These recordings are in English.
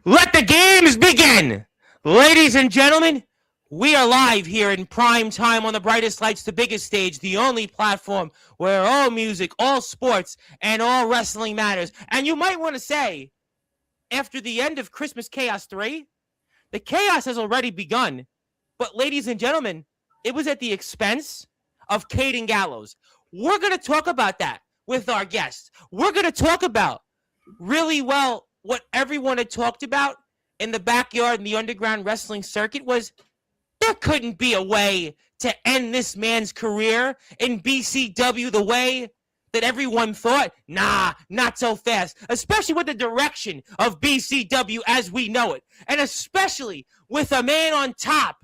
Let the games begin! Ladies and gentlemen, we are live here in prime time on the brightest lights, the biggest stage, the only platform where all music, all sports, and all wrestling matters. And you might want to say, after the end of Christmas Chaos 3, the chaos has already begun. But ladies and gentlemen, it was at the expense of Caden Gallows. We're going to talk about that with our guests. We're going to talk about really well what everyone had talked about in the backyard in the underground wrestling circuit was there couldn't be a way to end this man's career in BCW the way that everyone thought. Nah, not so fast, especially with the direction of BCW as we know it, and especially with a man on top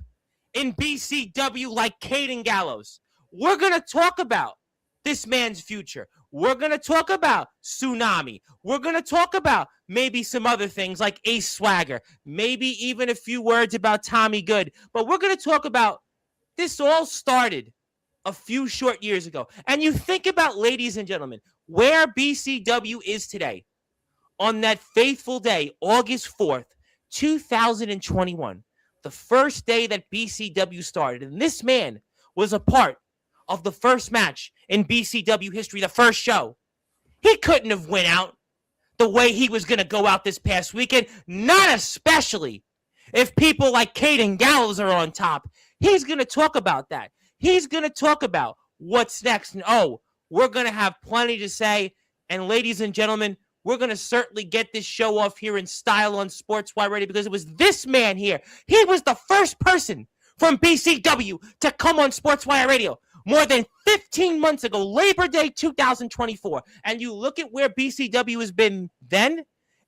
in BCW like Caden Gallows. We're going to talk about this man's future. We're going to talk about Tsunami. We're going to talk about maybe some other things like Ace Swagger, maybe even a few words about Tommy Good. But we're going to talk about this all started a few short years ago. And you think about, ladies and gentlemen, where BCW is today on that faithful day, August 4th, 2021, the first day that BCW started. And this man was a part of the first match in BCW history, the first show. He couldn't have went out the way he was going to go out this past weekend, not especially if people like Caden Gallows are on top. He's going to talk about that. He's going to talk about what's next. And we're going to have plenty to say. And ladies and gentlemen, we're going to certainly get this show off here in style on Sportzwire Radio because it was this man here. He was the first person from BCW to come on Sportswire Radio more than 15 months ago, Labor Day 2024. And you look at where BCW has been then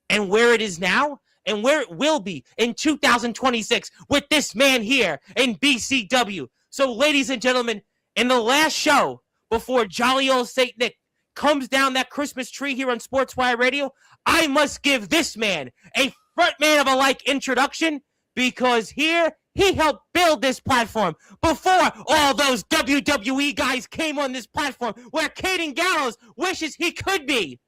and where it is now and where it will be in 2026 with this man here in BCW. So, ladies and gentlemen, in the last show before jolly old St. Nick comes down that Christmas tree here on Sportswire Radio, I must give this man a front man of a like introduction because here he helped build this platform before all those WWE guys came on this platform where Caden Gallows wishes he could be.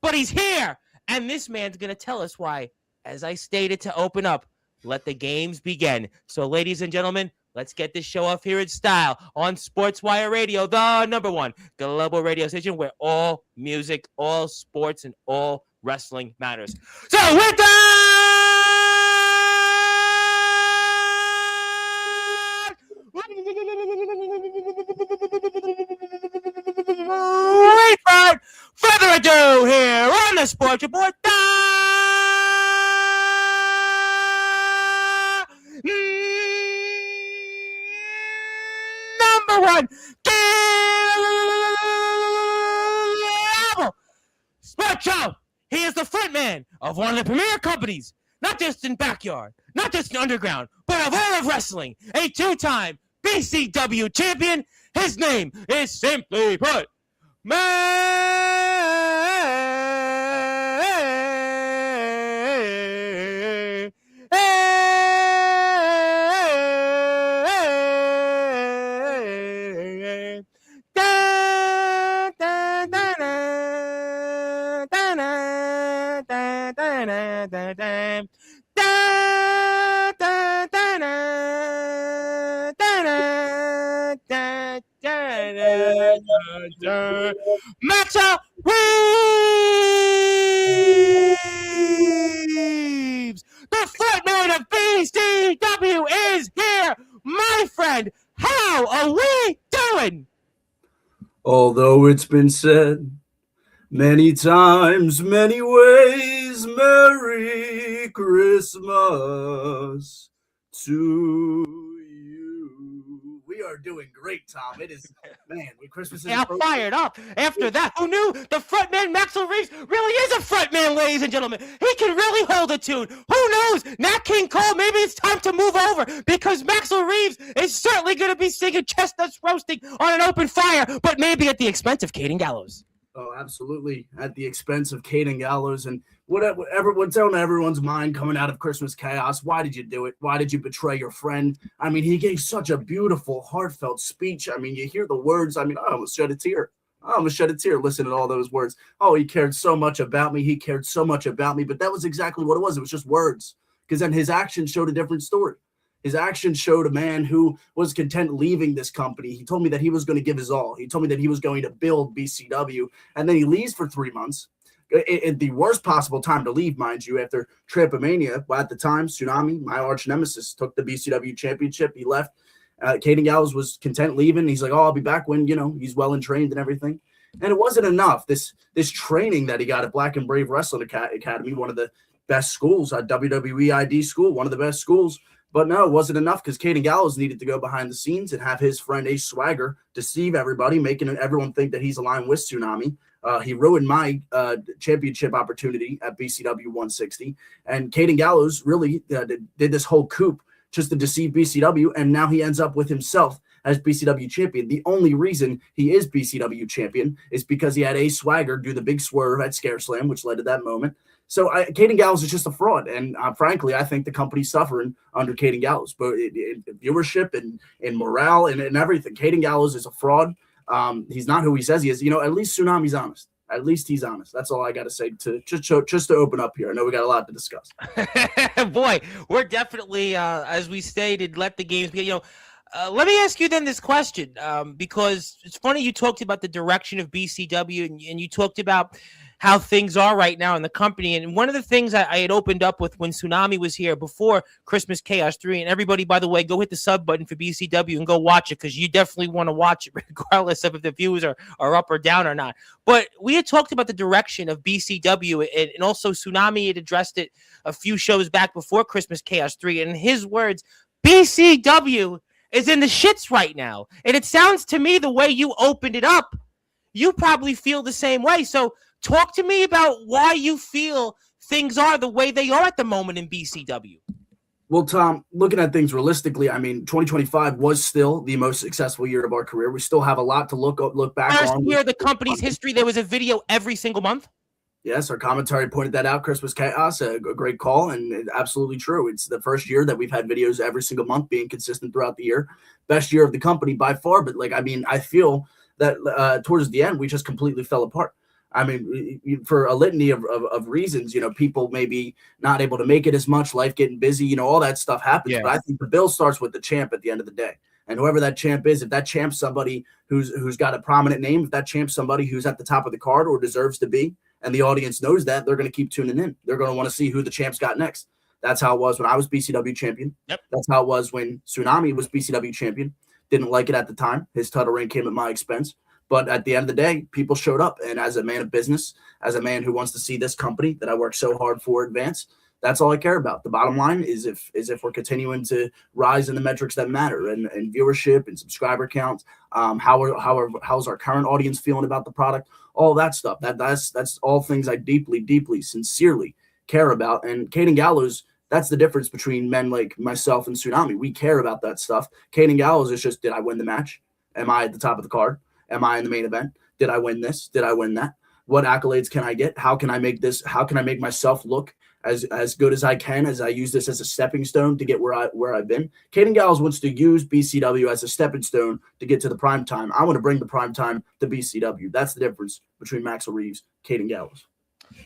But he's here, and this man's going to tell us why. As I stated to open up, let the games begin. So, ladies and gentlemen, let's get this show off here in style on Sportswire Radio, the number one global radio station where all music, all sports, and all wrestling matters. So, with that, without further ado, here on the Sports Report, number one global sports show. He is the front man of one of the premier companies, not just in backyard, not just in underground, but of all of wrestling. A two-time BCW champion. His name is simply put, Maxel Reeves, the frontman of BCW, is here. My friend, how are we doing? Although it's been said many times, many ways, Merry Christmas to you. We are doing great, Tom. It is, man, when Christmas is fired up. After that, who knew the frontman Maxel Reeves really is a frontman, ladies and gentlemen? He can really hold a tune. Who knows? Nat King Cole, maybe it's time to move over because Maxel Reeves is certainly going to be singing Chestnuts Roasting on an Open Fire, but maybe at the expense of Caden Gallows. Oh, absolutely. At the expense of Caden Gallows and what's on everyone's mind coming out of Christmas chaos. Why did you do it? Why did you betray your friend? I mean, he gave such a beautiful, heartfelt speech. I mean, you hear the words. I mean, I almost shed a tear. Oh, I'm gonna shed a tear listening to all those words. Oh, he cared so much about me. He cared so much about me. But that was exactly what it was. It was just words. Because then his actions showed a different story. His actions showed a man who was content leaving this company. He told me that he was going to give his all. He told me that he was going to build BCW, and then he leaves for 3 months. At the worst possible time to leave, mind you, after Trampomania. At the time, Tsunami, my arch nemesis, took the BCW championship. He left. Caden Gallows was content leaving. He's like, oh, I'll be back when, he's well and trained and everything. And it wasn't enough. This training that he got at Black and Brave Wrestling Academy, one of the best schools, at WWE ID school, one of the best schools. But no, it wasn't enough because Caden Gallows needed to go behind the scenes and have his friend Ace Swagger deceive everybody, making everyone think that he's aligned with Tsunami. He ruined my championship opportunity at BCW 160. And Caden Gallows really did this whole coup just to deceive BCW, and now he ends up with himself as BCW champion. The only reason he is BCW champion is because he had Ace Swagger do the big swerve at Scare Slam, which led to that moment. So Caden Gallows is just a fraud, and frankly, I think the company's suffering under Caden Gallows, but in viewership and in morale and everything. Caden Gallows is a fraud. He's not who he says he is. At least Tsunami's honest. At least he's honest. That's all I got to say to just to open up here. I know we got a lot to discuss. Boy, we're definitely, as we stated, let the games be. Let me ask you then this question, because it's funny you talked about the direction of BCW and you talked about how things are right now in the company. And one of the things I had opened up with when Tsunami was here before Christmas Chaos 3, and everybody, by the way, go hit the sub button for BCW and go watch it because you definitely want to watch it regardless of if the views are up or down or not. But we had talked about the direction of BCW and also Tsunami had addressed it a few shows back before Christmas Chaos 3. And in his words, BCW is in the shits right now. And it sounds to me the way you opened it up, you probably feel the same way. So talk to me about why you feel things are the way they are at the moment in BCW. Well, Tom, looking at things realistically, 2025 was still the most successful year of our career. We still have a lot to look back on. First year of the company's history, there was a video every single month. Yes, our commentary pointed that out. Christmas Chaos, a great call, and absolutely true. It's the first year that we've had videos every single month being consistent throughout the year. Best year of the company by far, but I feel that towards the end, we just completely fell apart. For a litany of reasons, people maybe not able to make it as much, life getting busy, all that stuff happens. Yeah. But I think the bill starts with the champ at the end of the day. And whoever that champ is, if that champ's somebody who's got a prominent name, if that champ's somebody who's at the top of the card or deserves to be, and the audience knows that, they're going to keep tuning in. They're going to want to see who the champ's got next. That's how it was when I was BCW champion. Yep. That's how it was when Tsunami was BCW champion. Didn't like it at the time. His title reign came at my expense. But at the end of the day, people showed up. And as a man of business, as a man who wants to see this company that I work so hard for advance, that's all I care about. The bottom line is if we're continuing to rise in the metrics that matter and viewership and subscriber counts, how's our current audience feeling about the product, all that stuff. That's all things I deeply, deeply, sincerely care about. And Caden Gallows, that's the difference between men like myself and Tsunami. We care about that stuff. Caden Gallows is just, did I win the match? Am I at the top of the card? Am I in the main event? Did I win this? Did I win that? What accolades can I get? How can I make this? How can I make myself look as good as I can as I use this as a stepping stone to get where I've been? Caden Gallows wants to use BCW as a stepping stone to get to the prime time. I want to bring the prime time to BCW. That's the difference between Maxel Reeves, Caden Gallows.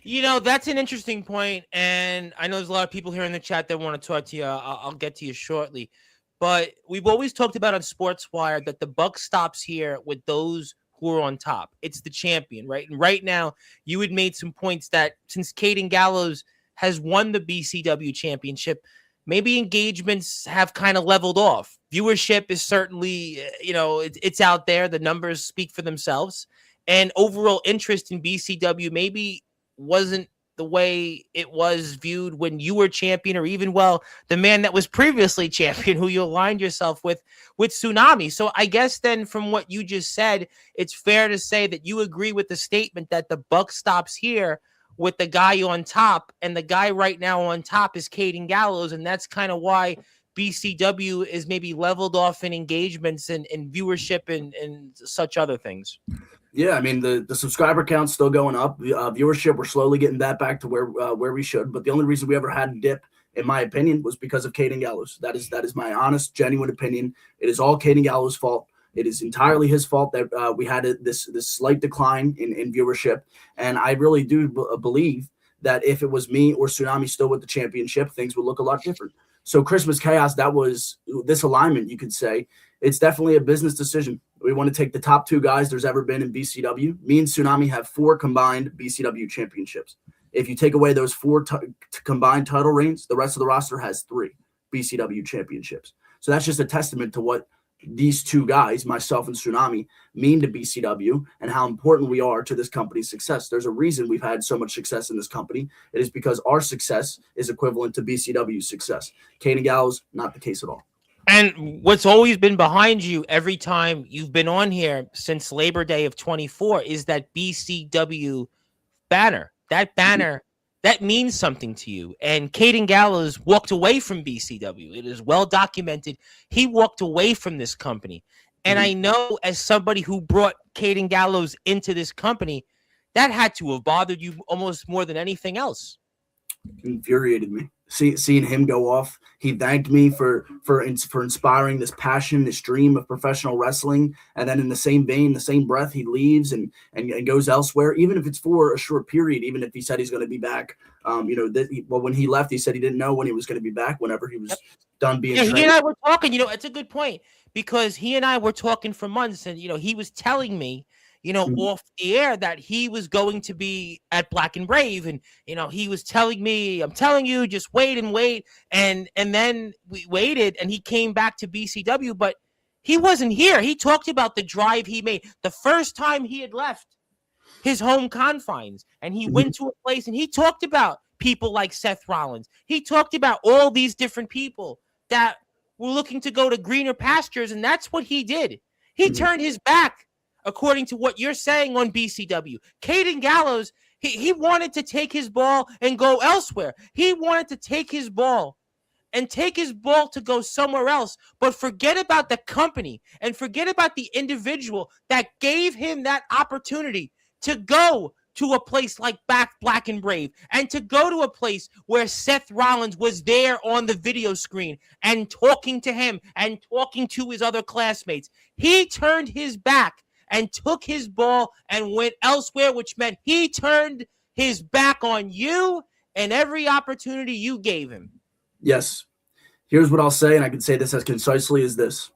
That's an interesting point, and I know there's a lot of people here in the chat that want to talk to you. I'll get to you shortly. But we've always talked about on Sportswire that the buck stops here with those who are on top. It's the champion, right? And right now, you had made some points that since Caden Gallows has won the BCW championship, maybe engagements have kind of leveled off. Viewership is certainly, it's out there. The numbers speak for themselves. And overall interest in BCW maybe wasn't the way it was viewed when you were champion, or even, the man that was previously champion who you aligned yourself with Tsunami. So I guess then from what you just said, it's fair to say that you agree with the statement that the buck stops here with the guy on top, and the guy right now on top is Caden Gallows. And that's kind of why BCW is maybe leveled off in engagements and viewership and such other things. Yeah, the subscriber count's still going up. Viewership, we're slowly getting that back to where we should. But the only reason we ever had a dip, in my opinion, was because of Caden Gallows. That is my honest, genuine opinion. It is all Caden Gallows' fault. It is entirely his fault that we had this slight decline in viewership. And I really do believe that if it was me or Tsunami still with the championship, things would look a lot different. So Christmas Chaos, that was this alignment, you could say. It's definitely a business decision. We want to take the top 2 guys there's ever been in BCW. Me and Tsunami have 4 combined BCW championships. If you take away those 4 combined title reigns, the rest of the roster has 3 BCW championships. So that's just a testament to what these 2 guys, myself and Tsunami, mean to BCW and how important we are to this company's success. There's a reason we've had so much success in this company. It is because our success is equivalent to BCW's success. Caden Gallows, not the case at all. And what's always been behind you every time you've been on here since Labor Day of 24 is that BCW banner. That banner, that means something to you. And Caden Gallows walked away from BCW. It is well documented. He walked away from this company. And I know as somebody who brought Caden Gallows into this company, that had to have bothered you almost more than anything else. Infuriated me. Seeing him go off, he thanked me for inspiring this passion, this dream of professional wrestling, and then in the same vein, the same breath, he leaves and goes elsewhere, even if it's for a short period. Even if he said he's going to be back, when he left, he said he didn't know when he was going to be back. Whenever he was done being trained. He and I were talking. It's a good point because he and I were talking for months, and he was telling me, off the air that he was going to be at Black and Brave. And, he was telling me, I'm telling you, just wait and wait. And then we waited and he came back to BCW, but he wasn't here. He talked about the drive he made the first time he had left his home confines and he went to a place and he talked about people like Seth Rollins. He talked about all these different people that were looking to go to greener pastures. And that's what he did. He turned his back. According to what you're saying on BCW, Caden Gallows, he wanted to take his ball and go elsewhere. He wanted to take his ball to go somewhere else, but forget about the company and forget about the individual that gave him that opportunity to go to a place like Black and Brave and to go to a place where Seth Rollins was there on the video screen and talking to him and talking to his other classmates. He turned his back and took his ball and went elsewhere, which meant he turned his back on you and every opportunity you gave him. Yes. Here's what I'll say, and I can say this as concisely as this.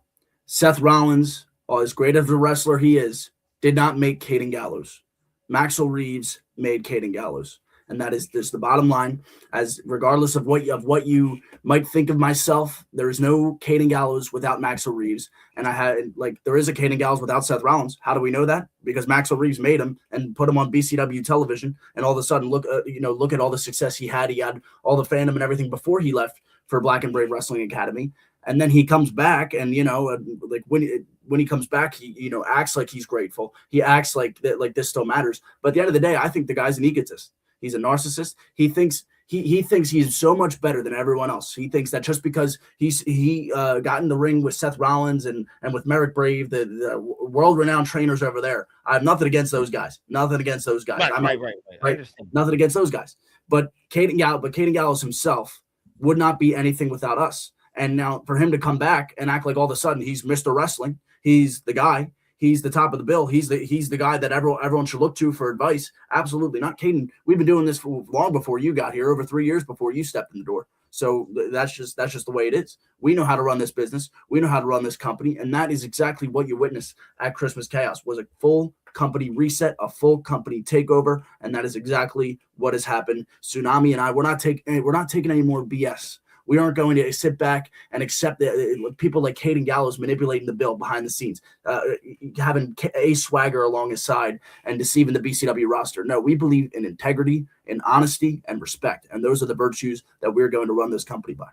Seth Rollins, as great of a wrestler he is, did not make Caden Gallows. Maxel Reeves made Caden Gallows. And that is just the bottom line. As regardless of what you might think of myself, there is no Caden Gallows without Maxel Reeves. And there is a Caden Gallows without Seth Rollins. How do we know that? Because Maxel Reeves made him and put him on BCW television. And all of a sudden, look at all the success he had. He had all the fandom and everything before he left for Black and Brave Wrestling Academy. And then he comes back, and when he comes back, he acts like he's grateful. He acts like that, like this still matters. But at the end of the day, I think the guy's an egotist. He's a narcissist. He thinks he's so much better than everyone else. He thinks that just because he got in the ring with Seth Rollins and with Merrick Brave, the world-renowned trainers over there. I have nothing against those guys. Nothing against those guys. Right. Nothing against those guys. But Caden Gallows himself would not be anything without us. And now for him to come back and act like all of a sudden he's Mr. Wrestling, he's the guy. He's the top of the bill. He's the guy that everyone should look to for advice. Absolutely not. Caden, we've been doing this for long before you got here, over 3 years before you stepped in the door. So that's just the way it is. We know how to run this business. We know how to run this company. And that is exactly what you witnessed at Christmas Chaos, was a full company reset, a full company takeover. And that is exactly what has happened. Tsunami and I, we're not taking any more BS. We aren't going to sit back and accept people like Caden Gallows manipulating the bill behind the scenes, having a swagger along his side and deceiving the BCW roster. No, we believe in integrity, in honesty, and respect. And those are the virtues that we're going to run this company by.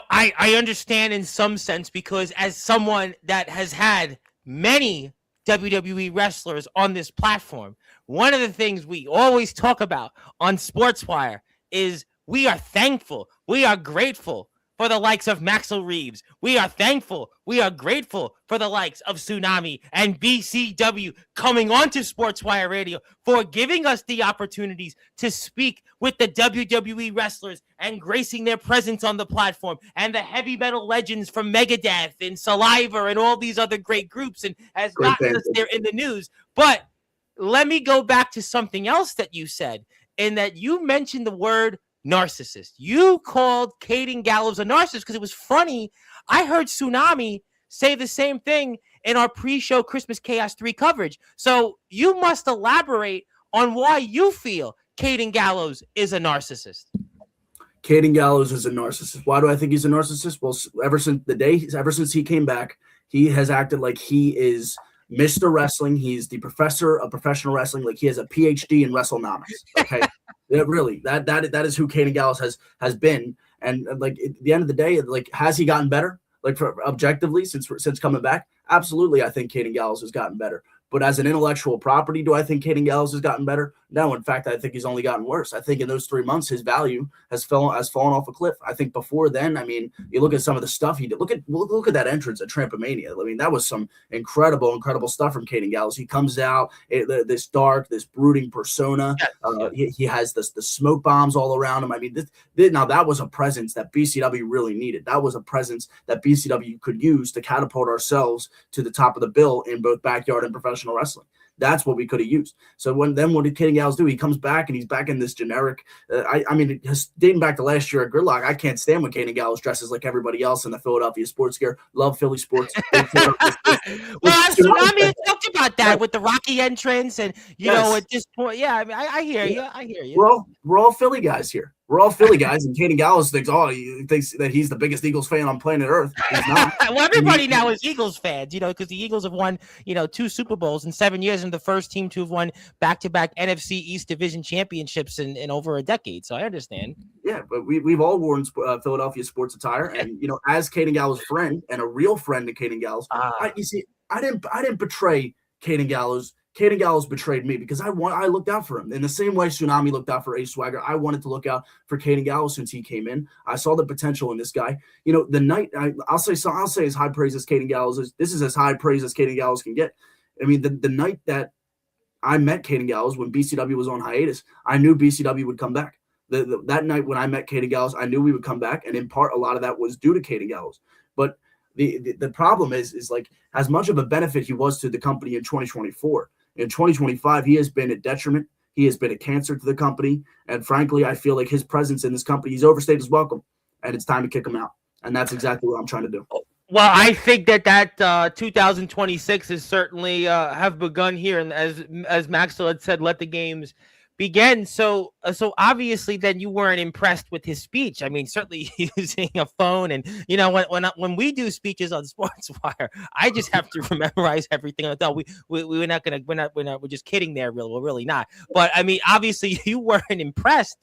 I understand in some sense, because as someone that has had many WWE wrestlers on this platform, one of the things we always talk about on Sportswire is we are thankful. We are grateful for the likes of Maxel Reeves. We are thankful. We are grateful for the likes of Tsunami and BCW coming onto Sportswire Radio for giving us the opportunities to speak with the WWE wrestlers and gracing their presence on the platform, and the heavy metal legends from Megadeth and Saliva and all these other great groups, and has gotten us there in the news. But let me go back to something else that you said, in that you mentioned the word narcissist. You called Caden Gallows a narcissist because it was funny. I heard Tsunami say the same thing in our pre-show Christmas Chaos 3 coverage. So you must elaborate on why you feel Caden Gallows is a narcissist. Caden Gallows is a narcissist. Why do I think he's a narcissist? Well, ever since he came back, he has acted like he is Mr. Wrestling. He's the professor of professional wrestling. Like he has a PhD in WrestleNomics. Okay, yeah, really, that is who Caden Gallows has been. And like at the end of the day, like has he gotten better? Like objectively since coming back, absolutely. I think Caden Gallows has gotten better. But as an intellectual property, do I think Caden Gallows has gotten better? No. In fact, I think he's only gotten worse. I think in those 3 months, his value has fallen off a cliff. I think before then, I mean, you look at some of the stuff he did. Look at that entrance at Trampomania. I mean, that was some incredible stuff from Caden Gallows. He comes out this dark, this brooding persona. He has the smoke bombs all around him. I mean, now that was a presence that BCW really needed. That was a presence that BCW could use to catapult ourselves to the top of the bill in both backyard and professional wrestling. That's what we could have used. So what did Caden Gallows do? He comes back and he's back in this generic. I mean, dating back to last year at Gridlock, I can't stand when Caden Gallows dresses like everybody else in the Philadelphia sports gear. Love Philly sports. Well, Tsunami talked about that with the Rocky entrance, and you know, at this point, yeah. I mean, I hear you. I hear you. We're all Philly guys here. We're all Philly guys, and Caden Gallows thinks that he's the biggest Eagles fan on planet Earth. He's not. Well, everybody now is Eagles fans, you know, because the Eagles have won, 2 Super Bowls in 7 years, and the first team to have won back-to-back NFC East Division championships in over a decade. So I understand. Yeah, but we've all worn Philadelphia sports attire, and as Caden Gallows' friend and a real friend to Caden Gallows, I didn't betray Caden Gallows. Caden Gallows betrayed me because I looked out for him in the same way Tsunami looked out for Ace Swagger. I wanted to look out for Caden Gallows since he came in. I saw the potential in this guy. You know, the night I'll say as high praise as Caden Gallows is. This is as high praise as Caden Gallows can get. I mean, the night that I met Caden Gallows when BCW was on hiatus, I knew BCW would come back. That night when I met Caden Gallows, I knew we would come back, and in part, a lot of that was due to Caden Gallows. But the problem is like as much of a benefit he was to the company in 2024. In 2025, he has been a detriment. He has been a cancer to the company. And frankly, I feel like his presence in this company, he's overstayed his welcome, and it's time to kick him out. And that's exactly what I'm trying to do. Well, I think that 2026 is certainly have begun here. And as Maxel had said, let the games begin. So obviously then you weren't impressed with his speech. I mean, certainly using a phone, and when we do speeches on Sportswire, I just have to memorize everything. I thought we're just kidding there. We're really not. But I mean, obviously you weren't impressed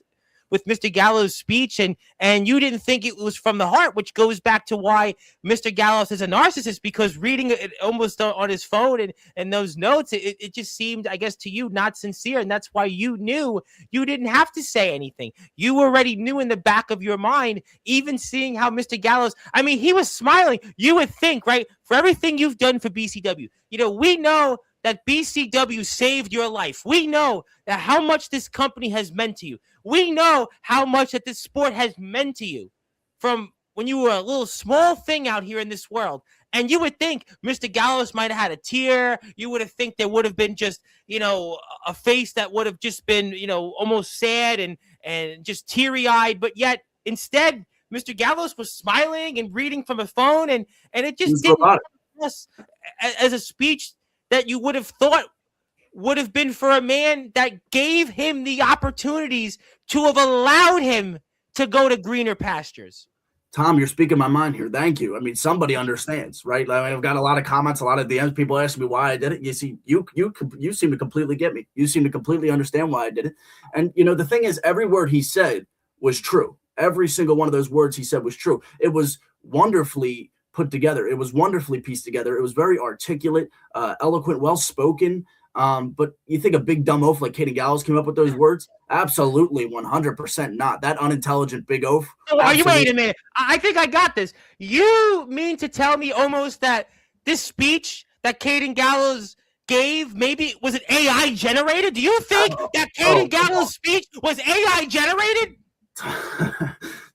with Mr. Gallows' speech, and you didn't think it was from the heart, which goes back to why Mr. Gallows is a narcissist, because reading it almost on his phone and those notes, it just seemed, I guess, to you not sincere, and that's why you knew you didn't have to say anything. You already knew in the back of your mind, even seeing how Mr. Gallows, I mean, he was smiling. You would think, right, for everything you've done for BCW, we know that BCW saved your life. We know that how much this company has meant to you. We know how much that this sport has meant to you from when you were a little small thing out here in this world. And you would think Mr. Gallows might have had a tear. You would have think there would have been just, a face that would have just been, almost sad and just teary-eyed. But yet, instead, Mr. Gallows was smiling and reading from a phone. And it just didn't come across as a speech that you would have thought would have been for a man that gave him the opportunities to have allowed him to go to greener pastures. Tom, you're speaking my mind here. Thank you. I mean, somebody understands, right? I mean, I've got a lot of comments, a lot of DMs, people asking me why I did it. You see, you seem to completely get me. You seem to completely understand why I did it. And, the thing is, every word he said was true. Every single one of those words he said was true. It was wonderfully put together. It was wonderfully pieced together. It was very articulate, eloquent, well-spoken. But you think a big dumb oaf like Kaden Gallows came up with those words? Absolutely, 100% not. That unintelligent big oaf. Oh, are you? Wait a minute. I think I got this. You mean to tell me almost that this speech that Caden Gallows gave, maybe was it AI generated? Do you think that Caden Gallows' speech was AI generated?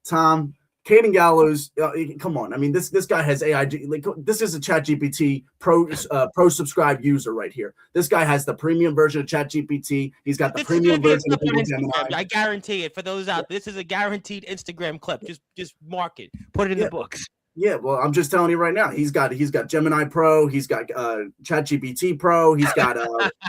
Tom, Caden Gallows, come on. I mean, this guy has AI. Like, this is a ChatGPT pro subscribed user right here. This guy has the premium version of ChatGPT. He's got the premium version of Google Gemini. I guarantee it. For those out, this is a guaranteed Instagram clip. Just mark it. Put it in the books. Yeah, well, I'm just telling you right now. He's got Gemini Pro. He's got ChatGPT Pro. He's got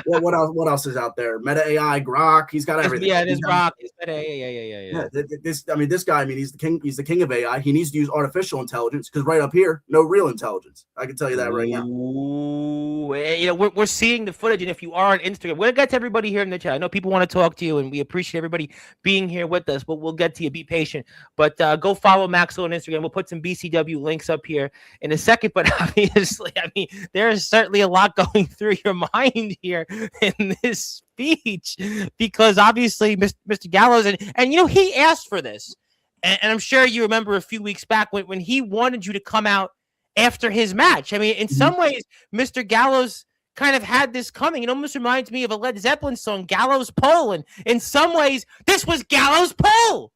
what else? What else is out there? Meta AI, Grok. He's got everything. Yeah, there's Grok. Yeah. This guy. I mean, he's the king. He's the king of AI. He needs to use artificial intelligence because right up here, no real intelligence. I can tell you that right now. Ooh, we're seeing the footage, and if you are on Instagram, we're gonna get to everybody here in the chat. I know people want to talk to you, and we appreciate everybody being here with us. But we'll get to you. Be patient. But go follow Maxel on Instagram. We'll put some BCW links up here in a second, but obviously, I mean, there is certainly a lot going through your mind here in this speech, because obviously Mr. Gallows, and you know, he asked for this, and I'm sure you remember a few weeks back when he wanted you to come out after his match. I mean, in some ways, Mr. Gallows kind of had this coming. It almost reminds me of a Led Zeppelin song, Gallows Pole, and in some ways, this was Gallows Pole.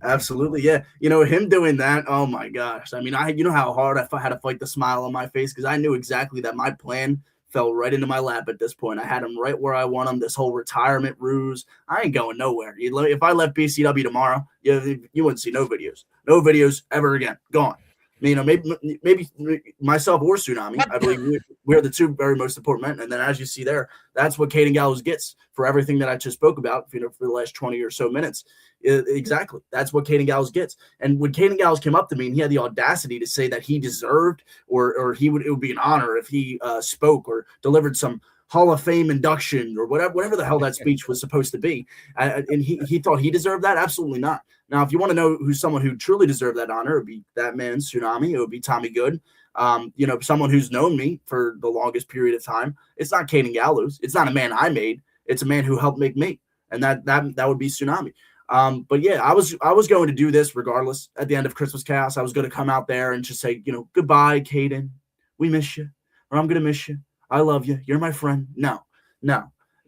Absolutely, yeah. You know, him doing that, oh my gosh. I mean, you know how hard I had to fight the smile on my face, because I knew exactly that my plan fell right into my lap at this point. I had him right where I want him, this whole retirement ruse. I ain't going nowhere. If I left BCW tomorrow, you wouldn't see no videos ever again. Gone. You know, maybe myself or Tsunami. I believe we're the two very most important men. And then, as you see there, that's what Caden Gallows gets for everything that I just spoke about. You know, for the last 20 or so minutes, exactly. That's what Caden Gallows gets. And when Caden Gallows came up to me and he had the audacity to say that he deserved, or it would be an honor if he spoke or delivered some Hall of Fame induction or whatever the hell that speech was supposed to be, and he thought he deserved that. Absolutely not. Now, if you want to know who's someone who truly deserved that honor, it would be that man, Tsunami. It would be Tommy Good. You know, someone who's known me for the longest period of time. It's not Caden Gallows. It's not a man I made. It's a man who helped make me, and that would be Tsunami. But yeah, I was going to do this regardless. At the end of Christmas Chaos, I was going to come out there and just say, you know, goodbye, Caden. We miss you, or I'm going to miss you. I love you. You're my friend. No.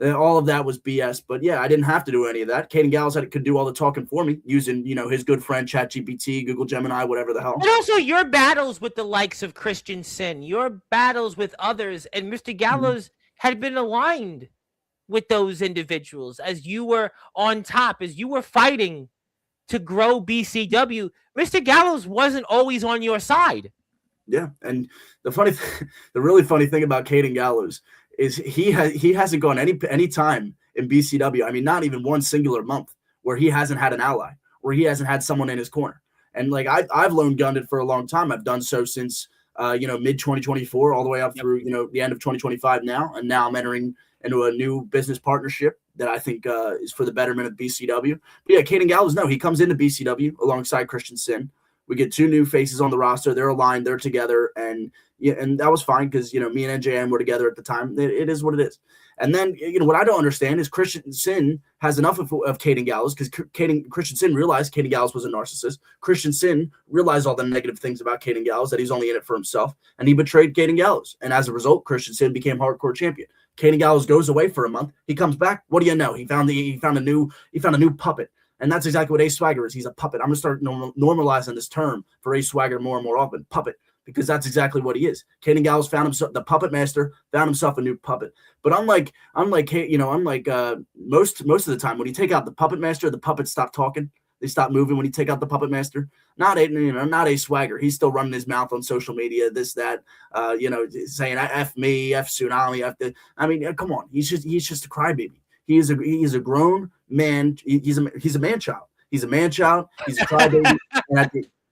All of that was BS. But yeah, I didn't have to do any of that. Caden Gallows could do all the talking for me using, you know, his good friend ChatGPT, Google Gemini, whatever the hell. And also your battles with the likes of Christian Sin, your battles with others, and Mr. Gallows had been aligned with those individuals as you were on top, as you were fighting to grow BCW. Mr. Gallows wasn't always on your side. Yeah, and the really funny thing about Caden Gallows is he hasn't gone any time in BCW. I mean, not even one singular month where he hasn't had an ally, where he hasn't had someone in his corner. And like I've lone gunned it for a long time. I've done so since mid 2024 all the way up through the end of 2025 now, and now I'm entering into a new business partnership that I think is for the betterment of BCW. But yeah, Caden Gallows, no, he comes into BCW alongside Christian Sin. We get two new faces on the roster. They're aligned. They're together. And that was fine because, me and NJM were together at the time. It is what it is. And then, what I don't understand is Christian Sin has enough of Caden Gallows because Christian Sin realized Caden Gallows was a narcissist. Christian Sin realized all the negative things about Caden Gallows, that he's only in it for himself. And he betrayed Caden Gallows. And as a result, Christian Sin became hardcore champion. Caden Gallows goes away for a month. He comes back. What do you know? He found a new puppet. And that's exactly what Ace Swagger is. He's a puppet. I'm going to start normalizing this term for Ace Swagger more and more often. Puppet. Because that's exactly what he is. Caden Gallows found himself, the puppet master, found himself a new puppet. But unlike most of the time, when you take out the puppet master, the puppets stop talking. They stop moving when you take out the puppet master. Not Ace Swagger. He's still running his mouth on social media, this, that, saying F me, F Tsunami, come on. He's just a crybaby. He is a grown man. He's a man child. He's a man child. He's a crybaby.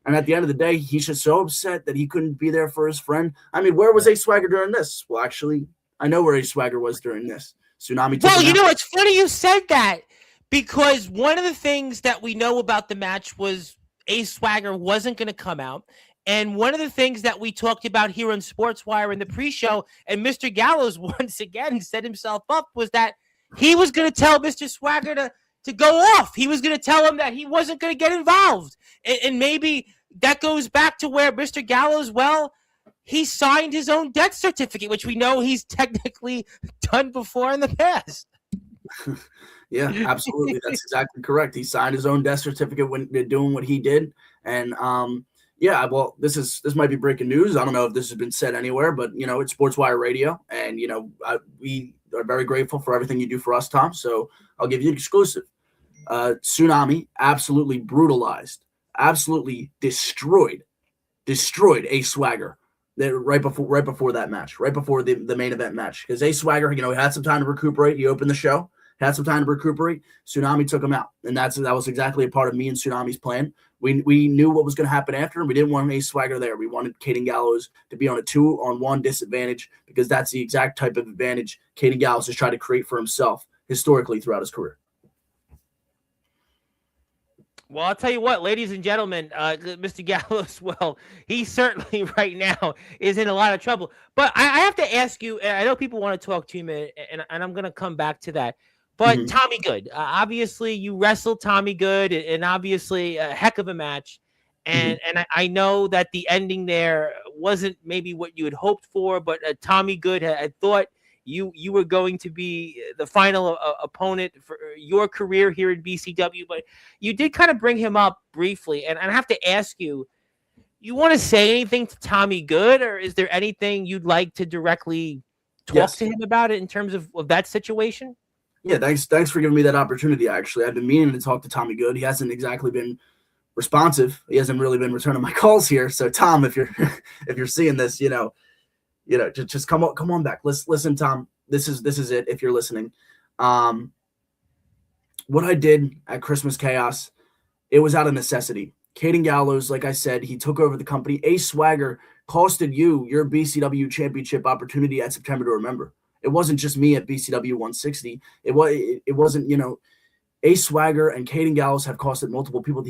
And at the end of the day, he's just so upset that he couldn't be there for his friend. I mean, where was Ace Swagger during this? Well, actually, I know where Ace Swagger was during this. Tsunami. Well, it's funny you said that, because one of the things that we know about the match was Ace Swagger wasn't going to come out. And one of the things that we talked about here on Sportswire in the pre-show, and Mr. Gallows once again set himself up, was that he was going to tell Mr. Swagger to go off. He was going to tell him that he wasn't going to get involved. And maybe that goes back to where Mr. Gallows, well, he signed his own death certificate, which we know he's technically done before in the past. Yeah, absolutely. That's exactly correct. He signed his own death certificate when doing what he did. And yeah, well, this might be breaking news. I don't know if this has been said anywhere, but it's Sportswire Radio, and we are very grateful for everything you do for us, Tom. So I'll give you an exclusive. Tsunami absolutely brutalized, absolutely destroyed Ace Swagger right before that match, right before the main event match, because Ace Swagger, he had some time to recuperate. He opened the show, had some time to recuperate. Tsunami took him out, and that was exactly a part of me and Tsunami's plan. We knew what was going to happen after, and we didn't want Ace Swagger there. We wanted Caden Gallows to be on a 2-on-1 disadvantage, because that's the exact type of advantage Caden Gallows has tried to create for himself historically throughout his career. Well, I'll tell you what, ladies and gentlemen, Mr. Gallows, well, he certainly right now is in a lot of trouble. But I have to ask you, and I know people want to talk to you, and I'm going to come back to that. But Tommy Good, obviously you wrestled Tommy Good, and obviously a heck of a match. And I know that the ending there wasn't maybe what you had hoped for, but Tommy Good had thought you were going to be the final opponent for your career here in BCW, but you did kind of bring him up briefly. And I have to ask you, you want to say anything to Tommy Good, or is there anything you'd like to directly talk to him about it in terms of that situation? Yeah, thanks for giving me that opportunity. Actually, I've been meaning to talk to Tommy Good. He hasn't exactly been responsive. He hasn't really been returning my calls here. So Tom, if you're seeing this, just come on back. Listen, Tom, this is it. If you're listening, what I did at Christmas Chaos, it was out of necessity. Caden Gallows, like I said, he took over the company. Ace Swagger costed you your BCW championship opportunity at September to Remember. It wasn't just me at BCW 160. It wasn't, Ace Swagger and Caden Gallows have costed multiple people.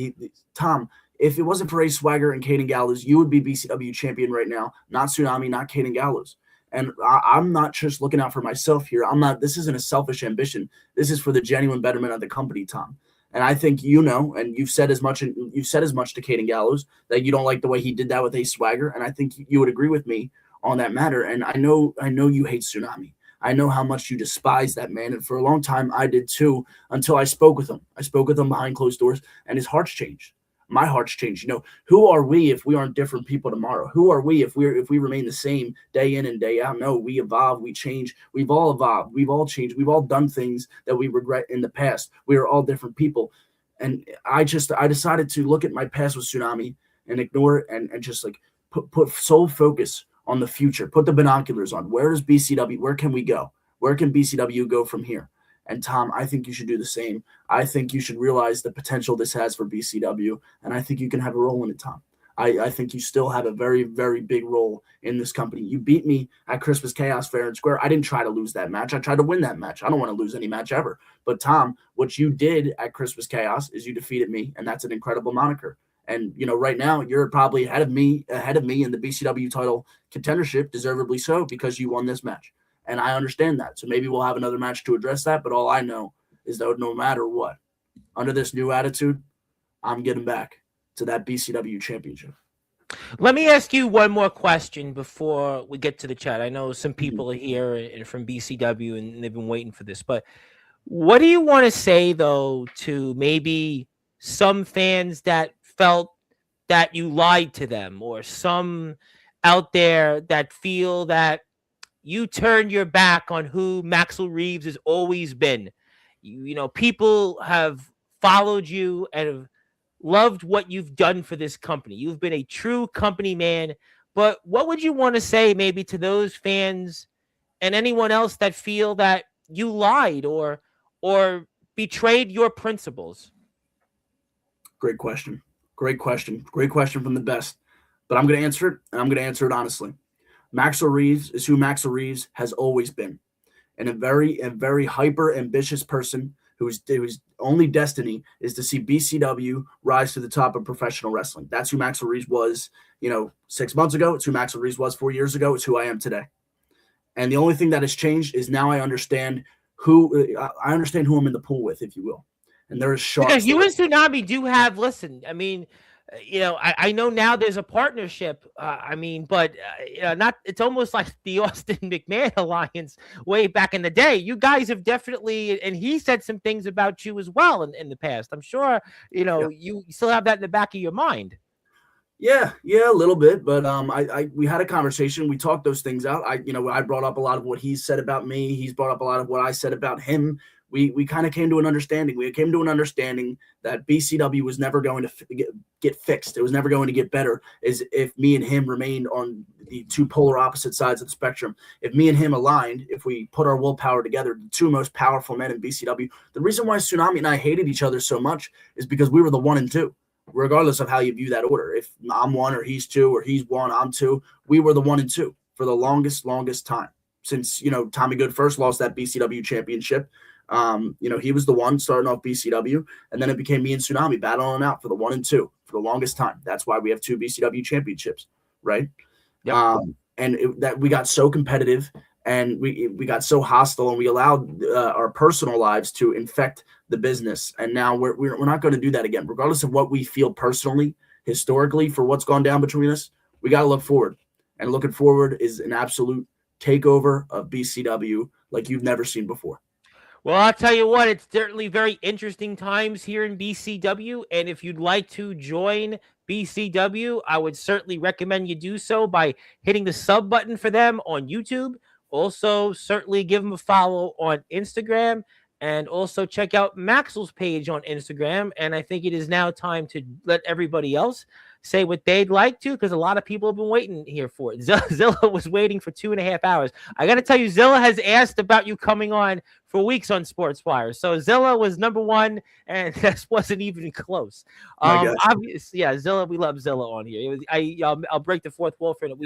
Tom, if it wasn't for Ace Swagger and Caden Gallows, you would be BCW champion right now, not Tsunami, not Caden Gallows. And I'm not just looking out for myself here. This isn't a selfish ambition. This is for the genuine betterment of the company, Tom. And I think and you've said as much to Caden Gallows that you don't like the way he did that with Ace Swagger. And I think you would agree with me on that matter. And I know you hate Tsunami. I know how much you despise that man. And for a long time, I did too, until I spoke with him. I spoke with him behind closed doors, and his heart's changed. My heart's changed. Who are we if we aren't different people tomorrow? Who are we if we remain the same day in and day out? No, we evolve, we change. We've all evolved. We've all changed. We've all done things that we regret in the past. We are all different people. And I decided to look at my past with Tsunami and ignore it and just like put sole focus on the future. Put the binoculars on. Where can we go? Where can BCW go from here? And Tom, I think you should do the same. I think you should realize the potential this has for BCW, and I think you can have a role in it, Tom. I think you still have a very, very big role in this company. You beat me at Christmas Chaos fair and square. I didn't try to lose that match. I tried to win that match. I don't want to lose any match ever. But Tom, what you did at Christmas Chaos is you defeated me, and that's an incredible moniker. And right now you're probably ahead of me in the BCW title contendership, deservedly so, because you won this match. And I understand that. So maybe we'll have another match to address that. But all I know is that no matter what, under this new attitude, I'm getting back to that BCW championship. Let me ask you one more question before we get to the chat. I know some people are here and from BCW and they've been waiting for this. But what do you want to say, though, to maybe some fans that felt that you lied to them, or some out there that feel that you turned your back on who Maxel Reeves has always been? People have followed you and have loved what you've done for this company. You've been a true company man. But what would you want to say maybe to those fans and anyone else that feel that you lied or betrayed your principles? Great question. Great question from the best. But I'm going to answer it, and I'm going to answer it honestly. Maxel Reeves is who Maxel Reeves has always been, and a very hyper ambitious person whose only destiny is to see BCW rise to the top of professional wrestling. That's who Maxel Reeves was, 6 months ago. It's who Maxel Reeves was 4 years ago. It's who I am today. And the only thing that has changed is now I understand who I'm in the pool with, if you will. And there is sharks. Because you and Tsunami do have, listen, I mean, I know now there's a partnership. But it's almost like the Austin McMahon alliance way back in the day. You guys have definitely, and he said some things about you as well in the past. I'm sure, you still have that in the back of your mind. Yeah, a little bit, but we had a conversation. We talked those things out. I brought up a lot of what he said about me. He's brought up a lot of what I said about him. We kind of came to an understanding. We came to an understanding that BCW was never going to get fixed. It was never going to get better as if me and him remained on the two polar opposite sides of the spectrum. If me and him aligned, if we put our willpower together, the two most powerful men in BCW, the reason why Tsunami and I hated each other so much is because we were the 1 and 2. Regardless of how you view that order, if I'm 1 or he's 2 or he's 1, I'm 2, we were the 1 and 2 for the longest time since, Tommy Good first lost that BCW championship. He was the one starting off BCW, and then it became me and Tsunami battling out for the 1 and 2 for the longest time. That's why we have 2 BCW championships, right? Yep. That we got so competitive and we got so hostile, and we allowed our personal lives to infect the business. And now we're not going to do that again, regardless of what we feel personally, historically, for what's gone down between us. We got to look forward, and looking forward is an absolute takeover of BCW like you've never seen before. Well, I'll tell you what, it's certainly very interesting times here in BCW. And if you'd like to join BCW, I would certainly recommend you do so by hitting the sub button for them on YouTube. Also, certainly give them a follow on Instagram, and also check out Maxel's page on Instagram. And I think it is now time to let everybody else say what they'd like to, because a lot of people have been waiting here for it. Zilla was waiting for 2.5 hours. I got to tell you, Zilla has asked about you coming on for weeks on Sportswire. So Zilla was number 1, and this wasn't even close. Obviously, yeah, Zilla, we love Zilla on here. I'll break the fourth wall for it.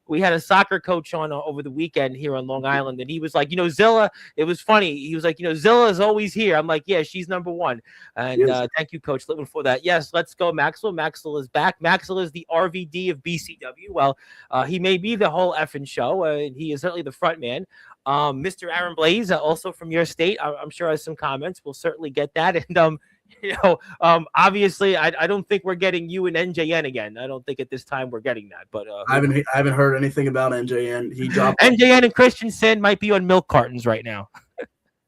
We had a soccer coach on over the weekend here on Long Island, and he was like, Zilla, it was funny. He was like, Zilla is always here. I'm like, yeah, she's number 1. And yes. Thank you, Coach Litman, for that. Yes, let's go, Maxel. Maxel is back. Maxel is the RVD of BCW. Well, he may be the whole effing show, and he is certainly the front man. Mr. Aaron Blaze, also from your state, I'm sure has some comments. We'll certainly get that. And obviously, I don't think we're getting you and NJN again. I don't think at this time we're getting that. But I haven't heard anything about NJN. He dropped NJN and Christensen might be on milk cartons right now.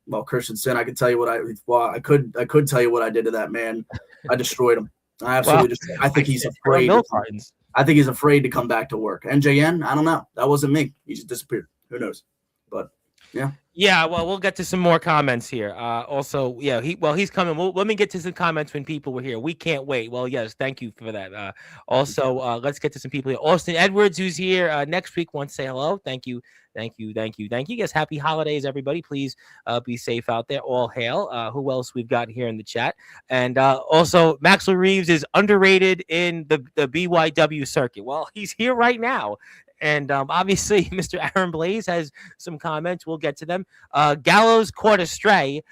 Well, Christensen, I could tell you what I could tell you what I did to that man. I destroyed him. I absolutely I think he's afraid. Milk cartons. I think he's afraid to come back to work. NJN, I don't know. That wasn't me. He just disappeared. Who knows? But yeah. Yeah, well, we'll get to some more comments here. Also, yeah, he's coming. Let me get to some comments when people were here. We can't wait. Well, yes, thank you for that. Also, let's get to some people here. Austin Edwards, who's here next week, wants to say hello. Thank you. Yes, happy holidays, everybody. Please be safe out there. All hail. Who else we've got here in the chat? And also, Maxel Reeves is underrated in the BYW circuit. Well, he's here right now. And obviously, Mr. Aaron Blaze has some comments. We'll get to them. Gallows caught a stray.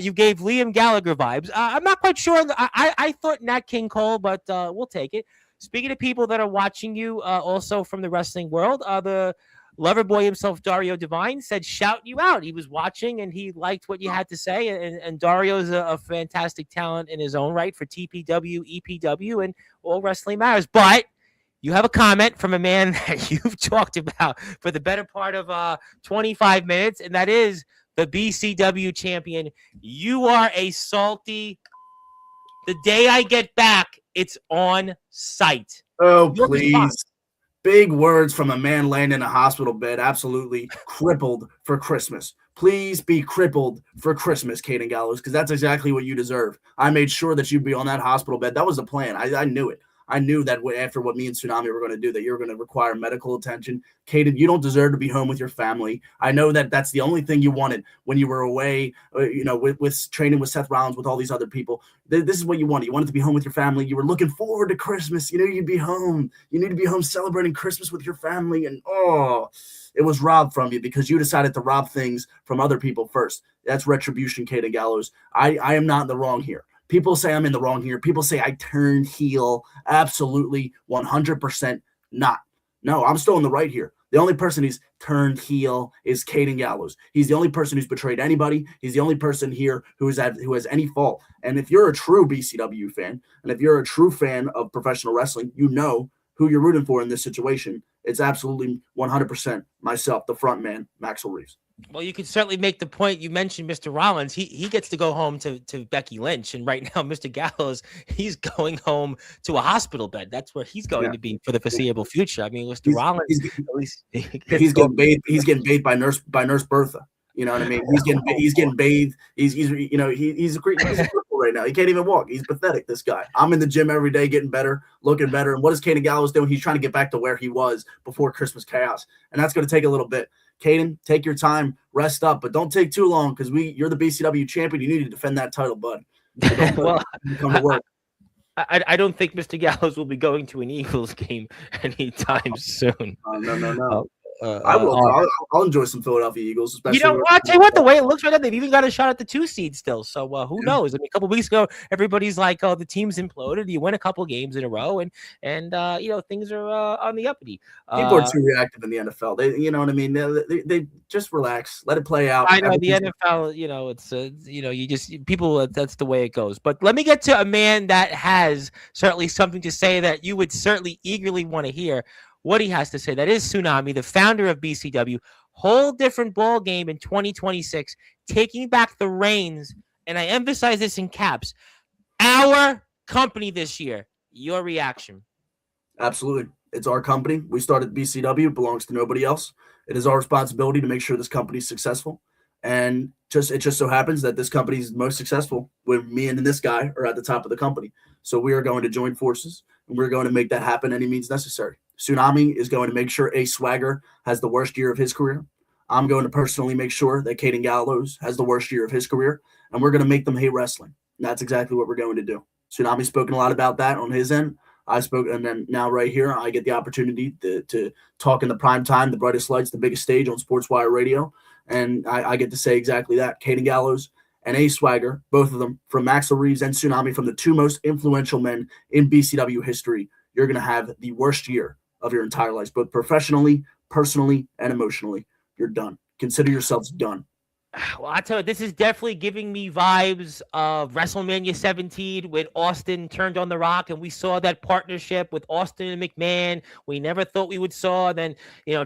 You gave Liam Gallagher vibes. I'm not quite sure. I thought Nat King Cole, but we'll take it. Speaking of people that are watching you also from the wrestling world, the lover boy himself, Dario Divine, said shout you out. He was watching and he liked what you had to say. And Dario's a fantastic talent in his own right for TPW, EPW, and All Wrestling Matters. But you have a comment from a man that you've talked about for the better part of 25 minutes, and that is the BCW champion. You are a salty. The day I get back, it's on site. Oh, please. Big words from a man laying in a hospital bed, absolutely crippled for Christmas. Please be crippled for Christmas, Caden Gallows, because that's exactly what you deserve. I made sure that you'd be on that hospital bed. That was the plan. I knew it. I knew that after what me and Tsunami were going to do, that you're going to require medical attention. Caden, you don't deserve to be home with your family. I know that that's the only thing you wanted when you were away, with training with Seth Rollins, with all these other people. This is what you wanted. You wanted to be home with your family. You were looking forward to Christmas. You knew you'd be home. You need to be home celebrating Christmas with your family. And, it was robbed from you because you decided to rob things from other people first. That's retribution, Caden Gallows. I am not in the wrong here. People say I'm in the wrong here. People say I turned heel. Absolutely, 100% not. No, I'm still in the right here. The only person who's turned heel is Caden Gallows. He's the only person who's betrayed anybody. He's the only person here who has any fault. And if you're a true BCW fan, and if you're a true fan of professional wrestling, you know who you're rooting for in this situation. It's absolutely 100% myself, the front man, Maxel Reeves. Well, you could certainly make the point. You mentioned Mr. Rollins. He gets to go home to Becky Lynch. And right now, Mr. Gallows, he's going home to a hospital bed. That's where he's going to be for the foreseeable future. I mean, Mr. Rollins, at least he's getting bathed. He's getting bathed by Nurse Bertha. You know what I mean? He's getting bathed. He's a great right now. He can't even walk. He's pathetic, this guy. I'm in the gym every day getting better, looking better. And what is Caden Gallows doing? He's trying to get back to where he was before Christmas chaos. And that's going to take a little bit. Caden, take your time, rest up, but don't take too long because you're the BCW champion. You need to defend that title, bud. So well, come to work. I don't think Mr. Gallows will be going to an Eagles game anytime soon. No. I will. I'll enjoy some Philadelphia Eagles, especially. I'll tell you what, the way it looks right now, they've even got a shot at the 2 seed still. So who knows? I mean, a couple of weeks ago, everybody's like, "Oh, the team's imploded." You win a couple games in a row, and things are on the uppity. People are too reactive in the NFL. You know what I mean? They just relax, let it play out. I know the NFL. It's people. That's the way it goes. But let me get to a man that has certainly something to say that you would certainly eagerly want to hear what he has to say. That is Tsunami, the founder of BCW. Whole different ball game in 2026, taking back the reins, and I emphasize this in caps, our company this year. Your reaction? Absolutely. It's our company. We started BCW. It belongs to nobody else. It is our responsibility to make sure this company is successful. And it just so happens that this company is most successful when me and this guy are at the top of the company. So we are going to join forces, and we're going to make that happen any means necessary. Tsunami is going to make sure Ace Swagger has the worst year of his career. I'm going to personally make sure that Caden Gallows has the worst year of his career, and we're going to make them hate wrestling. And that's exactly what we're going to do. Tsunami's spoken a lot about that on his end. I spoke, and then now right here, I get the opportunity to talk in the prime time, the brightest lights, the biggest stage on Sportswire Radio, and I get to say exactly that. Caden Gallows and Ace Swagger, both of them from Maxel Reeves and Tsunami, from the 2 most influential men in BCW history, you're going to have the worst year of your entire lives, both professionally, personally, and emotionally. You're done. Consider yourselves done. Well, I tell you, this is definitely giving me vibes of WrestleMania 17 when Austin turned on The Rock, and we saw that partnership with Austin and McMahon. We never thought we would saw. Then,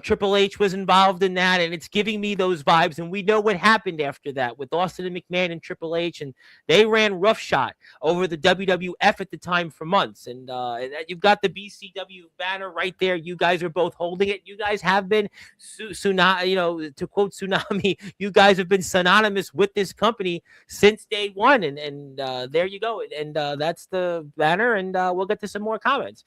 Triple H was involved in that, and it's giving me those vibes. And we know what happened after that with Austin and McMahon and Triple H, and they ran roughshod over the WWF at the time for months. And you've got the BCW banner right there. You guys are both holding it. You guys have been, to quote Tsunami, you guys have been synonymous with this company since day one, and there you go, and that's the banner, and we'll get to some more comments.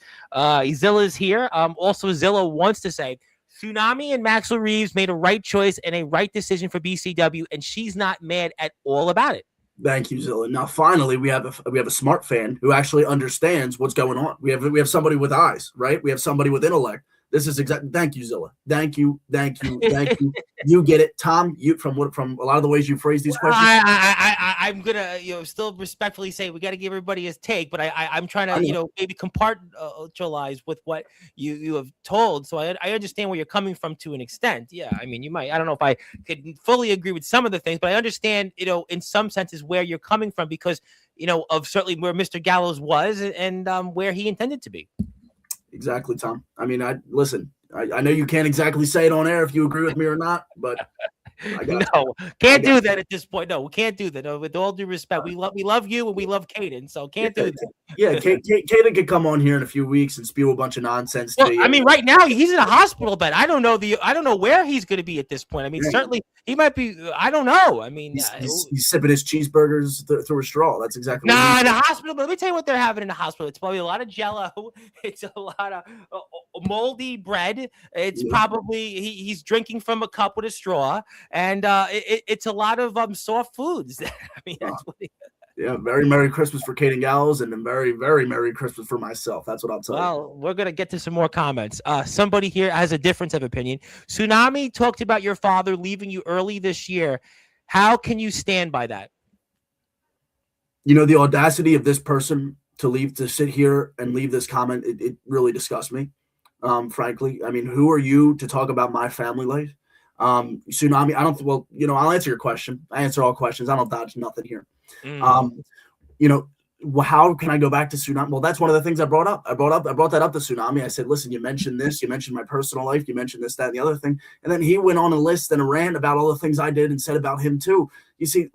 Zilla's here. Also, Zilla wants to say Tsunami and Maxel Reeves made a right choice and a right decision for BCW, and she's not mad at all about it. Thank you, Zilla. Now, finally, we have a smart fan who actually understands what's going on. We have somebody with eyes, right? We have somebody with intellect. This is exactly. Thank you, Zilla. Thank you. You get it, Tom. You from a lot of the ways you phrase these questions. I'm gonna still respectfully say we got to give everybody his take, but I'm trying to maybe compartmentalize with what you have told. So I understand where you're coming from to an extent. Yeah, I mean, you might. I don't know if I could fully agree with some of the things, but I understand in some senses where you're coming from because of certainly where Mr. Gallows was and where he intended to be. Exactly, Tom. I mean, I know you can't exactly say it on air if you agree with me or not, but I got No, you. can't do that at this point. No, we can't do that. No, with all due respect, we love you and we love Caden, so can't do that. Yeah, Kaden could come on here in a few weeks and spew a bunch of nonsense Well, to you. I mean, right now he's in a hospital bed. I don't know where he's going to be at this point. I mean, certainly he might be. I don't know. I mean, he's sipping his cheeseburgers through a straw. That's exactly. Nah, in the hospital. But let me tell you what they're having in the hospital. It's probably a lot of Jello. It's a lot of moldy bread. It's probably he's drinking from a cup with a straw, and it's a lot of soft foods. I mean, that's what. Yeah, very Merry Christmas for Caden Gallows, and a very, very Merry Christmas for myself. That's what I'll tell you. Well, we're going to get to some more comments. Somebody here has a difference of opinion. Tsunami talked about your father leaving you early this year. How can you stand by that? You know, the audacity of this person to sit here and leave this comment, it really disgusts me, frankly. I mean, who are you to talk about my family life? Tsunami, I'll answer your question. I answer all questions. I don't dodge nothing here. How can I go back to Tsunami? Well, that's one of the things I brought up. I brought that up to Tsunami. I said, listen, you mentioned this, you mentioned my personal life, you mentioned this, that, and the other thing. And then he went on a list and a rant about all the things I did and said about him too. You see,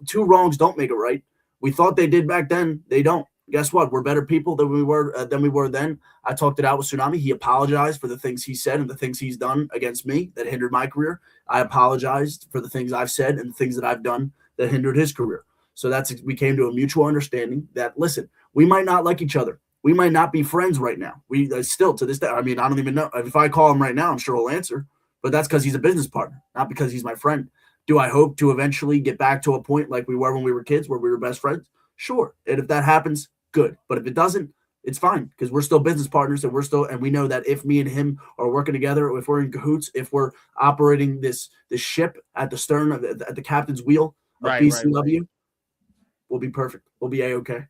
two wrongs don't make a right. We thought they did back then. They don't. Guess what? We're better people than we were then. I talked it out with Tsunami. He apologized for the things he said and the things he's done against me that hindered my career. I apologized for the things I've said and the things that I've done that hindered his career. So we came to a mutual understanding that, listen, we might not like each other. We might not be friends right now. We still to this day. I mean, I don't even know if I call him right now, I'm sure he'll answer, but that's because he's a business partner, not because he's my friend. Do I hope to eventually get back to a point like we were when we were kids where we were best friends? Sure. And if that happens, good. But if it doesn't, it's fine because we're still business partners and we know that if me and him are working together, or if we're in cahoots, if we're operating this ship at the stern at the captain's wheel of BCW, we'll be perfect. We'll be A-okay.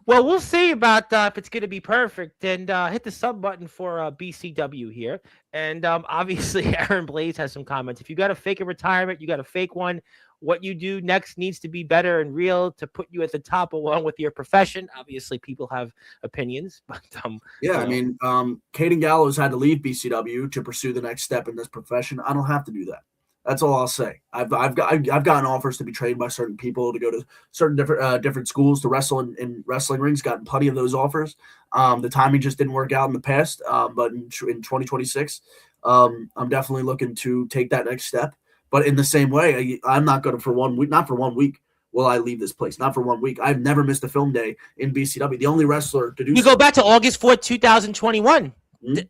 Well, we'll see about if it's going to be perfect. And hit the sub button for BCW here. And obviously, Aaron Blaze has some comments. If you got to fake a retirement, you got to fake one. What you do next needs to be better and real to put you at the top along with your profession. Obviously, people have opinions. But I mean, Caden Gallows had to leave BCW to pursue the next step in this profession. I don't have to do that. That's all I'll say. I've gotten offers to be trained by certain people to go to certain different schools to wrestle in wrestling rings. Gotten plenty of those offers. The timing just didn't work out in the past. But in 2026, I'm definitely looking to take that next step. But in the same way, I'm not going to not for 1 week will I leave this place. Not for 1 week. I've never missed a film day in BCW. The only wrestler to do. You go back to August 4th, 2021.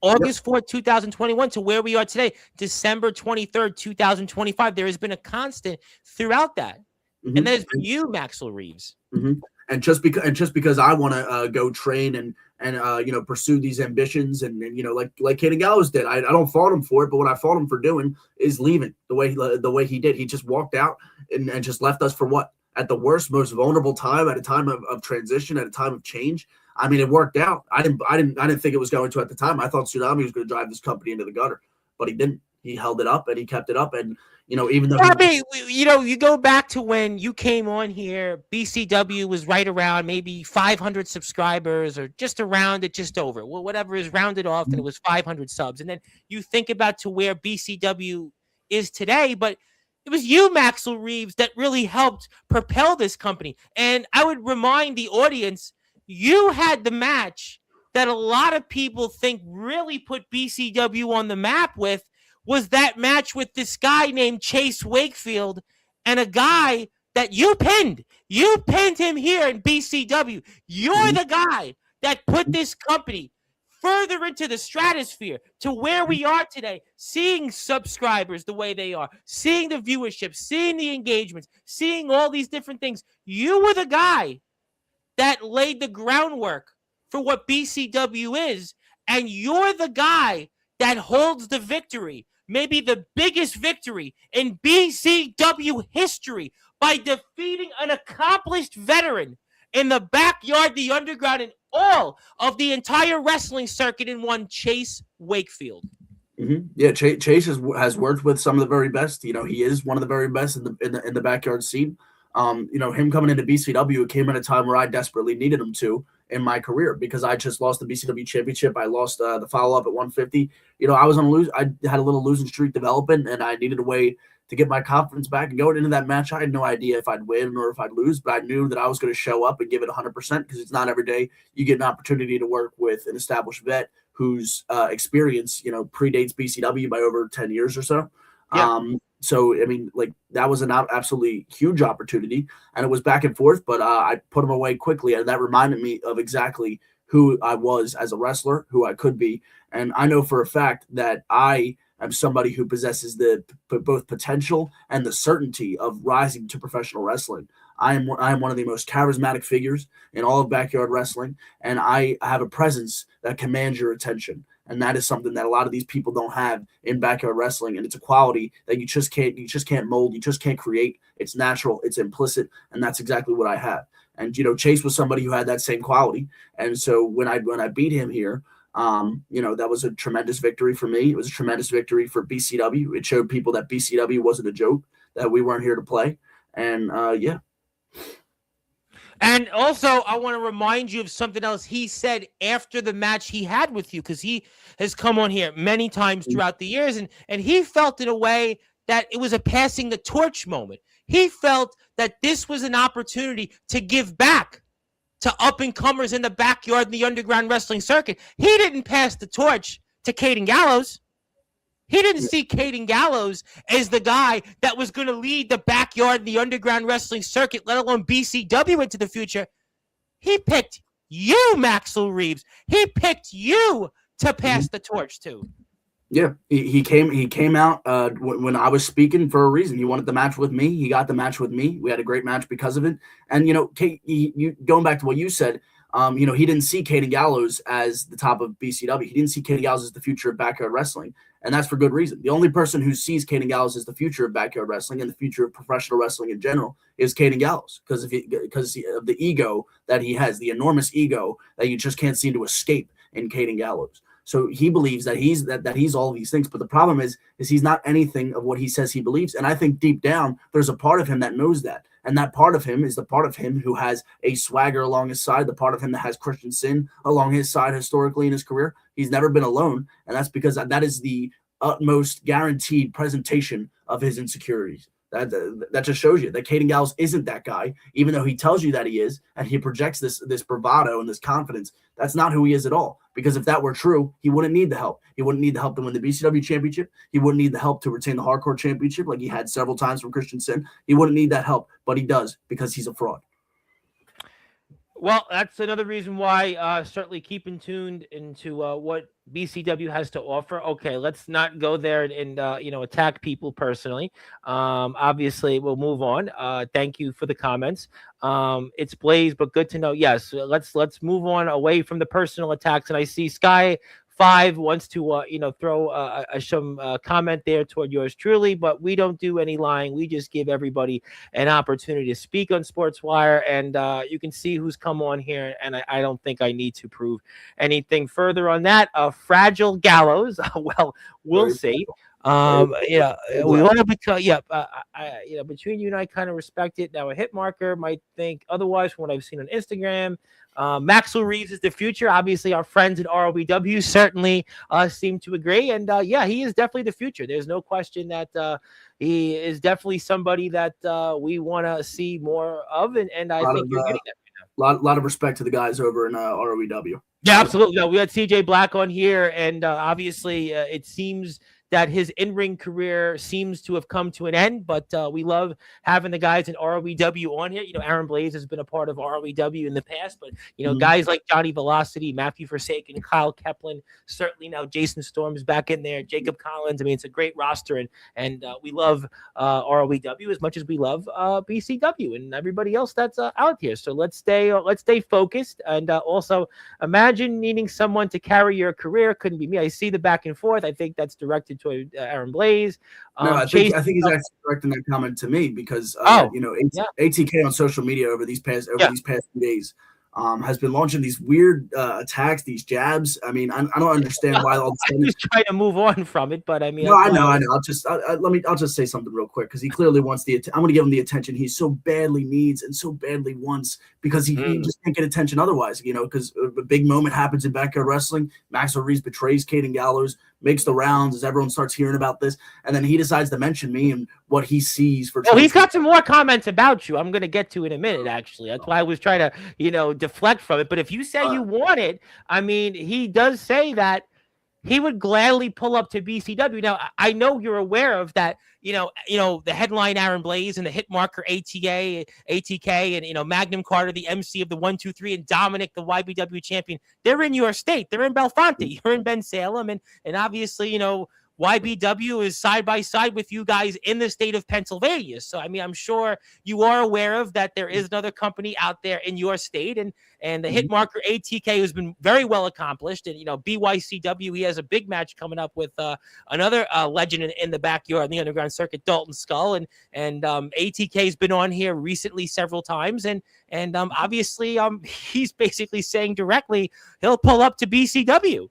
August 4th, 2021 to where we are today, December 23rd, 2025. There has been a constant throughout that. And there's you, Maxel Reeves. And just because I want to go train and pursue these ambitions and like Caden Gallows did, I don't fault him for it. But what I fault him for doing is leaving the way he did. He just walked out and just left us for what? At the worst, most vulnerable time, at a time of transition, at a time of change. I mean, it worked out. I didn't think it was going to at the time. I thought Tsunami was going to drive this company into the gutter, but he didn't. He held it up and he kept it up. And even though you go back to when you came on here, BCW was right around maybe 500 subscribers or just around it, just over. Well, whatever is rounded off, and it was 500 subs. And then you think about to where BCW is today, but it was you, Maxel Reeves, that really helped propel this company. And I would remind the audience, you had the match that a lot of people think really put BCW on the map was that match with this guy named Chase Wakefield and a guy that you pinned. You pinned him here in BCW. You're the guy that put this company further into the stratosphere to where we are today, seeing subscribers the way they are, seeing the viewership, seeing the engagements, seeing all these different things. You were the guy that laid the groundwork for what BCW is, and you're the guy that holds the victory, maybe the biggest victory in BCW history, by defeating an accomplished veteran in the backyard, the underground, and all of the entire wrestling circuit in one Chase Wakefield. Yeah, Chase has worked with some of the very best. He is one of the very best in the backyard scene. Him coming into BCW, it came at a time where I desperately needed him to in my career because I just lost the BCW championship. I lost the follow-up at 150. I was on I had a little losing streak developing, and I needed a way to get my confidence back. And going into that match, I had no idea if I'd win or if I'd lose, but I knew that I was going to show up and give it 100% because it's not every day you get an opportunity to work with an established vet whose experience, predates BCW by over 10 years or so. Yeah. So, I mean, like, that was an absolutely huge opportunity, and it was back and forth, but I put him away quickly, and that reminded me of exactly who I was as a wrestler, who I could be. And I know for a fact that I am somebody who possesses the both potential and the certainty of rising to professional wrestling. I am one of the most charismatic figures in all of backyard wrestling, and I have a presence that commands your attention. And that is something that a lot of these people don't have in backyard wrestling. And it's a quality that you just can't mold. You just can't create. It's natural. It's implicit. And that's exactly what I have. And, Chase was somebody who had that same quality. And so when I beat him here, that was a tremendous victory for me. It was a tremendous victory for BCW. It showed people that BCW wasn't a joke, that we weren't here to play. And, yeah. And also, I want to remind you of something else he said after the match he had with you, because he has come on here many times throughout the years, and he felt in a way that it was a passing the torch moment. He felt that this was an opportunity to give back to up-and-comers in the backyard in the underground wrestling circuit. He didn't pass the torch to Caden Gallows. He didn't see Caden Gallows as the guy that was going to lead the backyard, the underground wrestling circuit, let alone BCW into the future. He picked you, Maxel Reeves. He picked you to pass the torch to. Yeah, he came out when I was speaking for a reason. He wanted the match with me. He got the match with me. We had a great match because of it. And, Kate, going back to what you said, he didn't see Caden Gallows as the top of BCW. He didn't see Caden Gallows as the future of backyard wrestling. And that's for good reason. The only person who sees Caden Gallows as the future of backyard wrestling and the future of professional wrestling in general is Caden Gallows, because of the ego that he has, the enormous ego that you just can't seem to escape in Caden Gallows. So he believes that he's all these things, but the problem is he's not anything of what he says he believes. And I think deep down there's a part of him that knows that, and that part of him is the part of him who has a swagger along his side, the part of him that has Christian sin along his side historically in his career. He's never been alone, and that's because that is the utmost guaranteed presentation of his insecurities. That just shows you that Caden Gallows isn't that guy, even though he tells you that he is, and he projects this bravado and this confidence. That's not who he is at all. Because if that were true, he wouldn't need the help. He wouldn't need the help to win the BCW championship. He wouldn't need the help to retain the hardcore championship like he had several times from Christian Sin. He wouldn't need that help, but he does because he's a fraud. Well, that's another reason why certainly keeping tuned into what BCW has to offer. Okay, let's not go there and attack people personally. Obviously, we'll move on. Thank you for the comments. It's Blaze, but good to know. Yes, let's move on away from the personal attacks. And I see Sky 5 wants to throw some comment there toward yours truly, but we don't do any lying. We just give everybody an opportunity to speak on Sportswire, and you can see who's come on here, and I don't think I need to prove anything further on that. Fragile Gallows, well, we'll see. We want to become, between you and I kind of respect it. Now, a hit marker might think otherwise from what I've seen on Instagram. Maxel Reeves is the future. Obviously, our friends at ROBW certainly seem to agree. And he is definitely the future. There's no question that he is definitely somebody that we want to see more of. And I think you're getting that right now. Lot of respect to the guys over in ROBW. Yeah, absolutely. No, we had CJ Black on here, and obviously it seems that his in-ring career seems to have come to an end, but we love having the guys in ROEW on here. Aaron Blaze has been a part of ROEW in the past, but, guys like Johnny Velocity, Matthew Forsaken, Kyle Keplin, certainly now Jason Storm's back in there, Jacob Collins. I mean, it's a great roster, and we love ROEW as much as we love BCW and everybody else that's out here. So let's stay focused, and also imagine needing someone to carry your career. Couldn't be me. I see the back and forth. I think that's directed to Aaron Blaze. No, I think he's actually directing that comment to me because ATK on social media over these past few days has been launching these weird attacks, these jabs. I mean, I don't understand why all of a sudden. I'm just trying to move on from it, but I mean, no, I know. I'll just say something real quick because he clearly wants I'm going to give him the attention he so badly needs and so badly wants because he just can't get attention otherwise. Because a big moment happens in backyard wrestling. Maxel Reeves betrays Caden Gallows, makes the rounds as everyone starts hearing about this, and then he decides to mention me and what he sees for. Oh, he's got some more comments about you. I'm going to get to in a minute, actually. That's why I was trying to, deflect from it. But if you say you want it, I mean, he does say that he would gladly pull up to BCW. Now, I know you're aware of that, the headline Aaron Blaze and the hit marker ATK, and, Magnum Carter, the MC of the 1, 2, 3, and Dominic, the YBW champion. They're in your state. They're in Belfonte. You're in Ben Salem. And obviously, YBW is side by side with you guys in the state of Pennsylvania. So, I mean, I'm sure you are aware of that there is another company out there in your state. And the hit marker ATK has been very well accomplished. And, BYCW, he has a big match coming up with another legend in the backyard in the underground circuit, Dalton Skull. And ATK has been on here recently several times. And obviously, he's basically saying directly he'll pull up to BCW.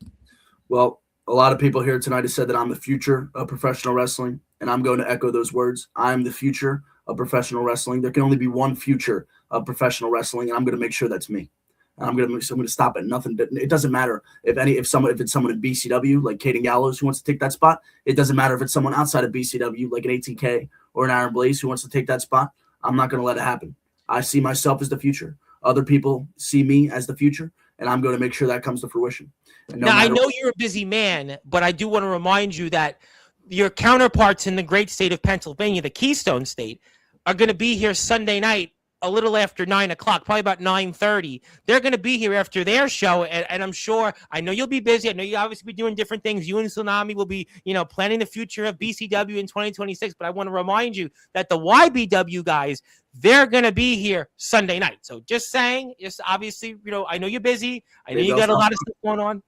Well, a lot of people here tonight have said that I'm the future of professional wrestling, and I'm going to echo those words. I'm the future of professional wrestling. There can only be one future of professional wrestling, and I'm going to make sure that's me. And I'm going to stop at nothing. It doesn't matter if it's someone in BCW like Caden Gallows who wants to take that spot. It doesn't matter if it's someone outside of BCW like an ATK or an Aaron Blaze who wants to take that spot. I'm not going to let it happen. I see myself as the future. Other people see me as the future, and I'm going to make sure that comes to fruition. Now, I know you're a busy man, but I do want to remind you that your counterparts in the great state of Pennsylvania, the Keystone State, are going to be here Sunday night a little after 9 o'clock, probably about 9:30. They're going to be here after their show, and I'm sure, I know you'll be busy. I know you obviously be doing different things. You and Tsunami will be, planning the future of BCW in 2026, but I want to remind you that the YBW guys, they're going to be here Sunday night. So just saying, obviously, I know you're busy. I know you got a lot of stuff going on.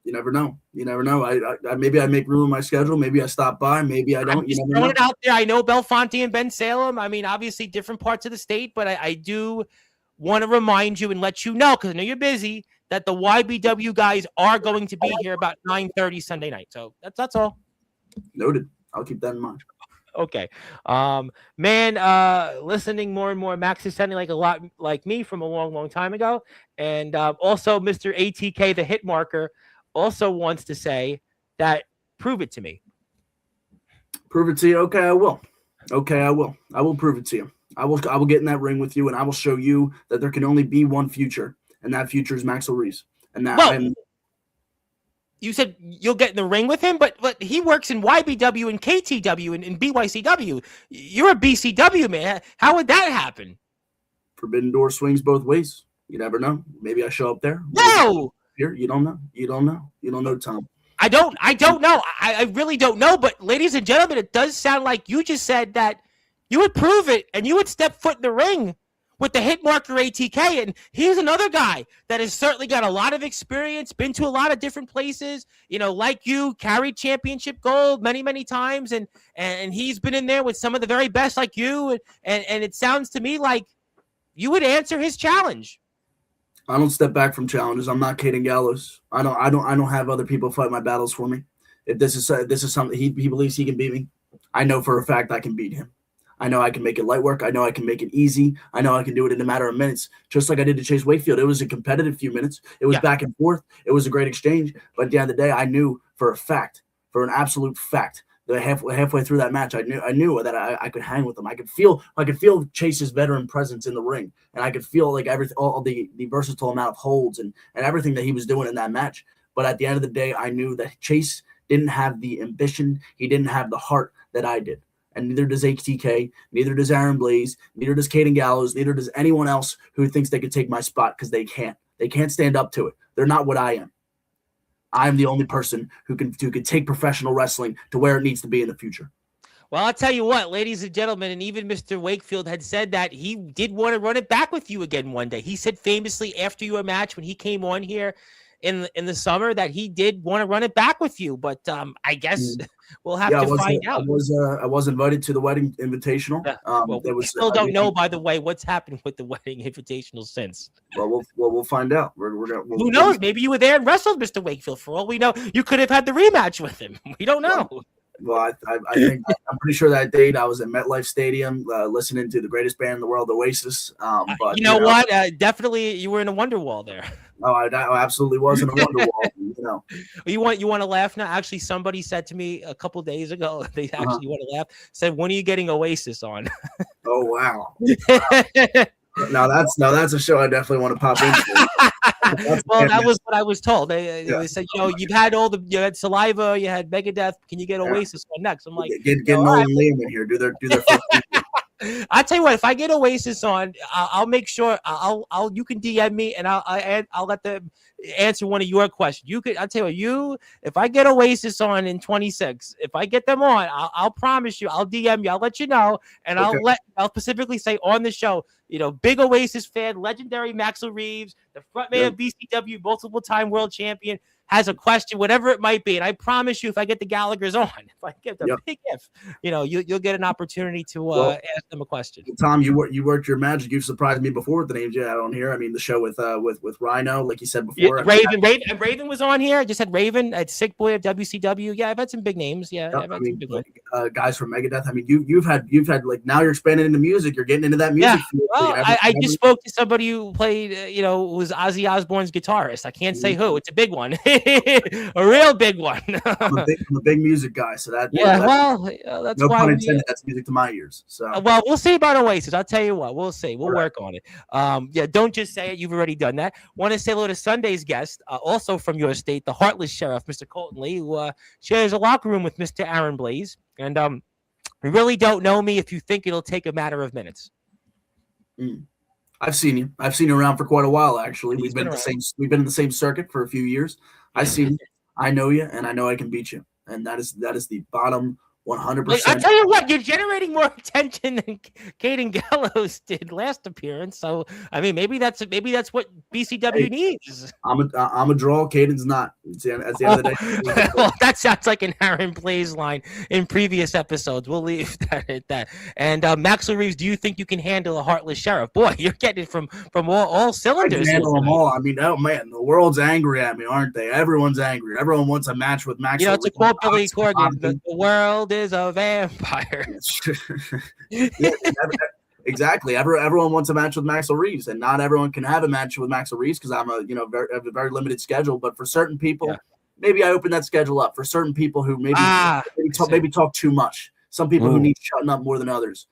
You never know. I maybe I make room in my schedule. Maybe I stop by. Maybe I don't. I'm just throwing it out there. I know Belfonte and Ben Salem. I mean, obviously different parts of the state, but I do want to remind you and let you know, because I know you're busy, that the YBW guys are going to be here about 9:30 Sunday night. So that's all. Noted. I'll keep that in mind. Okay. Listening more and more, Max is sounding like a lot like me from a long, long time ago. And also Mr. ATK, the hit marker, also wants to say that prove it to me. Prove it to you? Okay, I will. I will prove it to you. I will get in that ring with you, and I will show you that there can only be one future, and that future is Maxel Reeves. And that you said you'll get in the ring with him, but he works in YBW and KTW and BYCW. You're a BCW man. How would that happen? Forbidden door swings both ways. You never know. Maybe I show up there. No. Here, you don't know. You don't know, Tom. I don't know. I really don't know. But ladies and gentlemen, it does sound like you just said that you would prove it and you would step foot in the ring with the hit marker ATK. And here's another guy that has certainly got a lot of experience, been to a lot of different places, like you, carried championship gold many, many times. And he's been in there with some of the very best like you. And it sounds to me like you would answer his challenge. I don't step back from challenges. I'm not Caden Gallows. I don't have other people fight my battles for me. If this is something he believes he can beat me, I know for a fact I can beat him. I know I can make it light work. I know I can make it easy. I know I can do it in a matter of minutes, just like I did to Chase Wakefield. It was a competitive few minutes. It was back and forth. It was a great exchange. But at the end of the day, I knew for a fact, for an absolute fact, that halfway through that match, I knew that I could hang with him. I could feel Chase's veteran presence in the ring, and I could feel like all the versatile amount of holds and everything that he was doing in that match. But at the end of the day, I knew that Chase didn't have the ambition. He didn't have the heart that I did. And neither does ATK, neither does Aaron Blaze, neither does Caden Gallows, neither does anyone else who thinks they could take my spot, because they can't. They can't stand up to it. They're not what I am. I'm the only person who can take professional wrestling to where it needs to be in the future. Well, I'll tell you what, ladies and gentlemen, and even Mr. Wakefield had said that he did want to run it back with you again one day. He said famously after your match when he came on here in the summer that he did want to run it back with you, but I guess we'll have to find out. I was invited to the wedding invitational. We still don't know, by the way, what's happened with the wedding invitational since. Well, we'll find out. Who knows? Maybe you were there and wrestled Mr. Wakefield. For all we know, you could have had the rematch with him. We don't know. Well, I think I'm pretty sure that date I was at MetLife Stadium listening to the greatest band in the world, Oasis. But you know what? Definitely, you were in a Wonderwall there. Oh, I absolutely was in a Wonderwall. know. You want to laugh now? Actually, somebody said to me a couple days ago, they actually want to laugh. Said, "When are you getting Oasis on?" Oh wow. Now that's a show I definitely want to pop into. Well, that was what I was told. They said, you've had you had Saliva, you had Megadeth. Can you get Oasis on next? I'm like, get Nolan and Liam in here. Do their first. I'll tell you what. If I get Oasis on, I'll make sure. You can DM me and I'll let them answer one of your questions. I'll tell you, if I get Oasis on in 26, if I get them on, I'll promise you, I'll DM you, I'll let you know, and I'll specifically say on the show, big Oasis fan, legendary Maxel Reeves, the frontman of BCW, multiple-time world champion, has a question, whatever it might be. And I promise you, if I get the Gallagher's on, if I get the big you'll get an opportunity to ask them a question. Tom, you worked your magic. You've surprised me before with the names you had on here. I mean, the show with Rhino, like you said before. Raven was on here. I just had Raven at Sick Boy of WCW. Yeah, I've had some big names. Yeah, I've had some big ones. Guys from Megadeth. I mean, you've had like now you're expanding into music. You're getting into that music. Yeah. Well, I just spoke to somebody who played, who was Ozzy Osbourne's guitarist. I can't say who. It's a big one. A real big one. I'm a big music guy, so that's that's no why pun intended. That's music to my ears. So well, we'll see about Oasis. I'll tell you what, we'll see. We'll work on it. Don't just say it. You've already done that. Want to say hello to Sunday's guest, also from your state, the Heartless Sheriff, Mr. Colton Lee, who shares a locker room with Mr. Aaron Blaze. And you really don't know me if you think it'll take a matter of minutes. I've seen you. I've seen you around for quite a while, actually. We've been in the same circuit for a few years. I've seen you. I know you, and I know I can beat you. And that is the bottom 100%. I tell you what, you're generating more attention than Caden Gallows did last appearance. So I mean, maybe that's what BCW needs. I'm a draw. Caden's not. At the end of the day. Well, that sounds like an Aaron Blaze line in previous episodes. We'll leave that at that. And Maxel Reeves, do you think you can handle a Heartless Sheriff? Boy, you're getting it from all cylinders. I can handle them all. I mean, oh man, the world's angry at me, aren't they? Everyone's angry. Everyone wants a match with Maxel. It's a quote Billy Corgan. The world is a vampire. Exactly. Everyone wants a match with Maxel Reeves, and not everyone can have a match with Maxel Reeves because I'm have a very limited schedule. But for certain people, maybe I open that schedule up. For certain people who maybe talk too much. Some people who need shutting up more than others.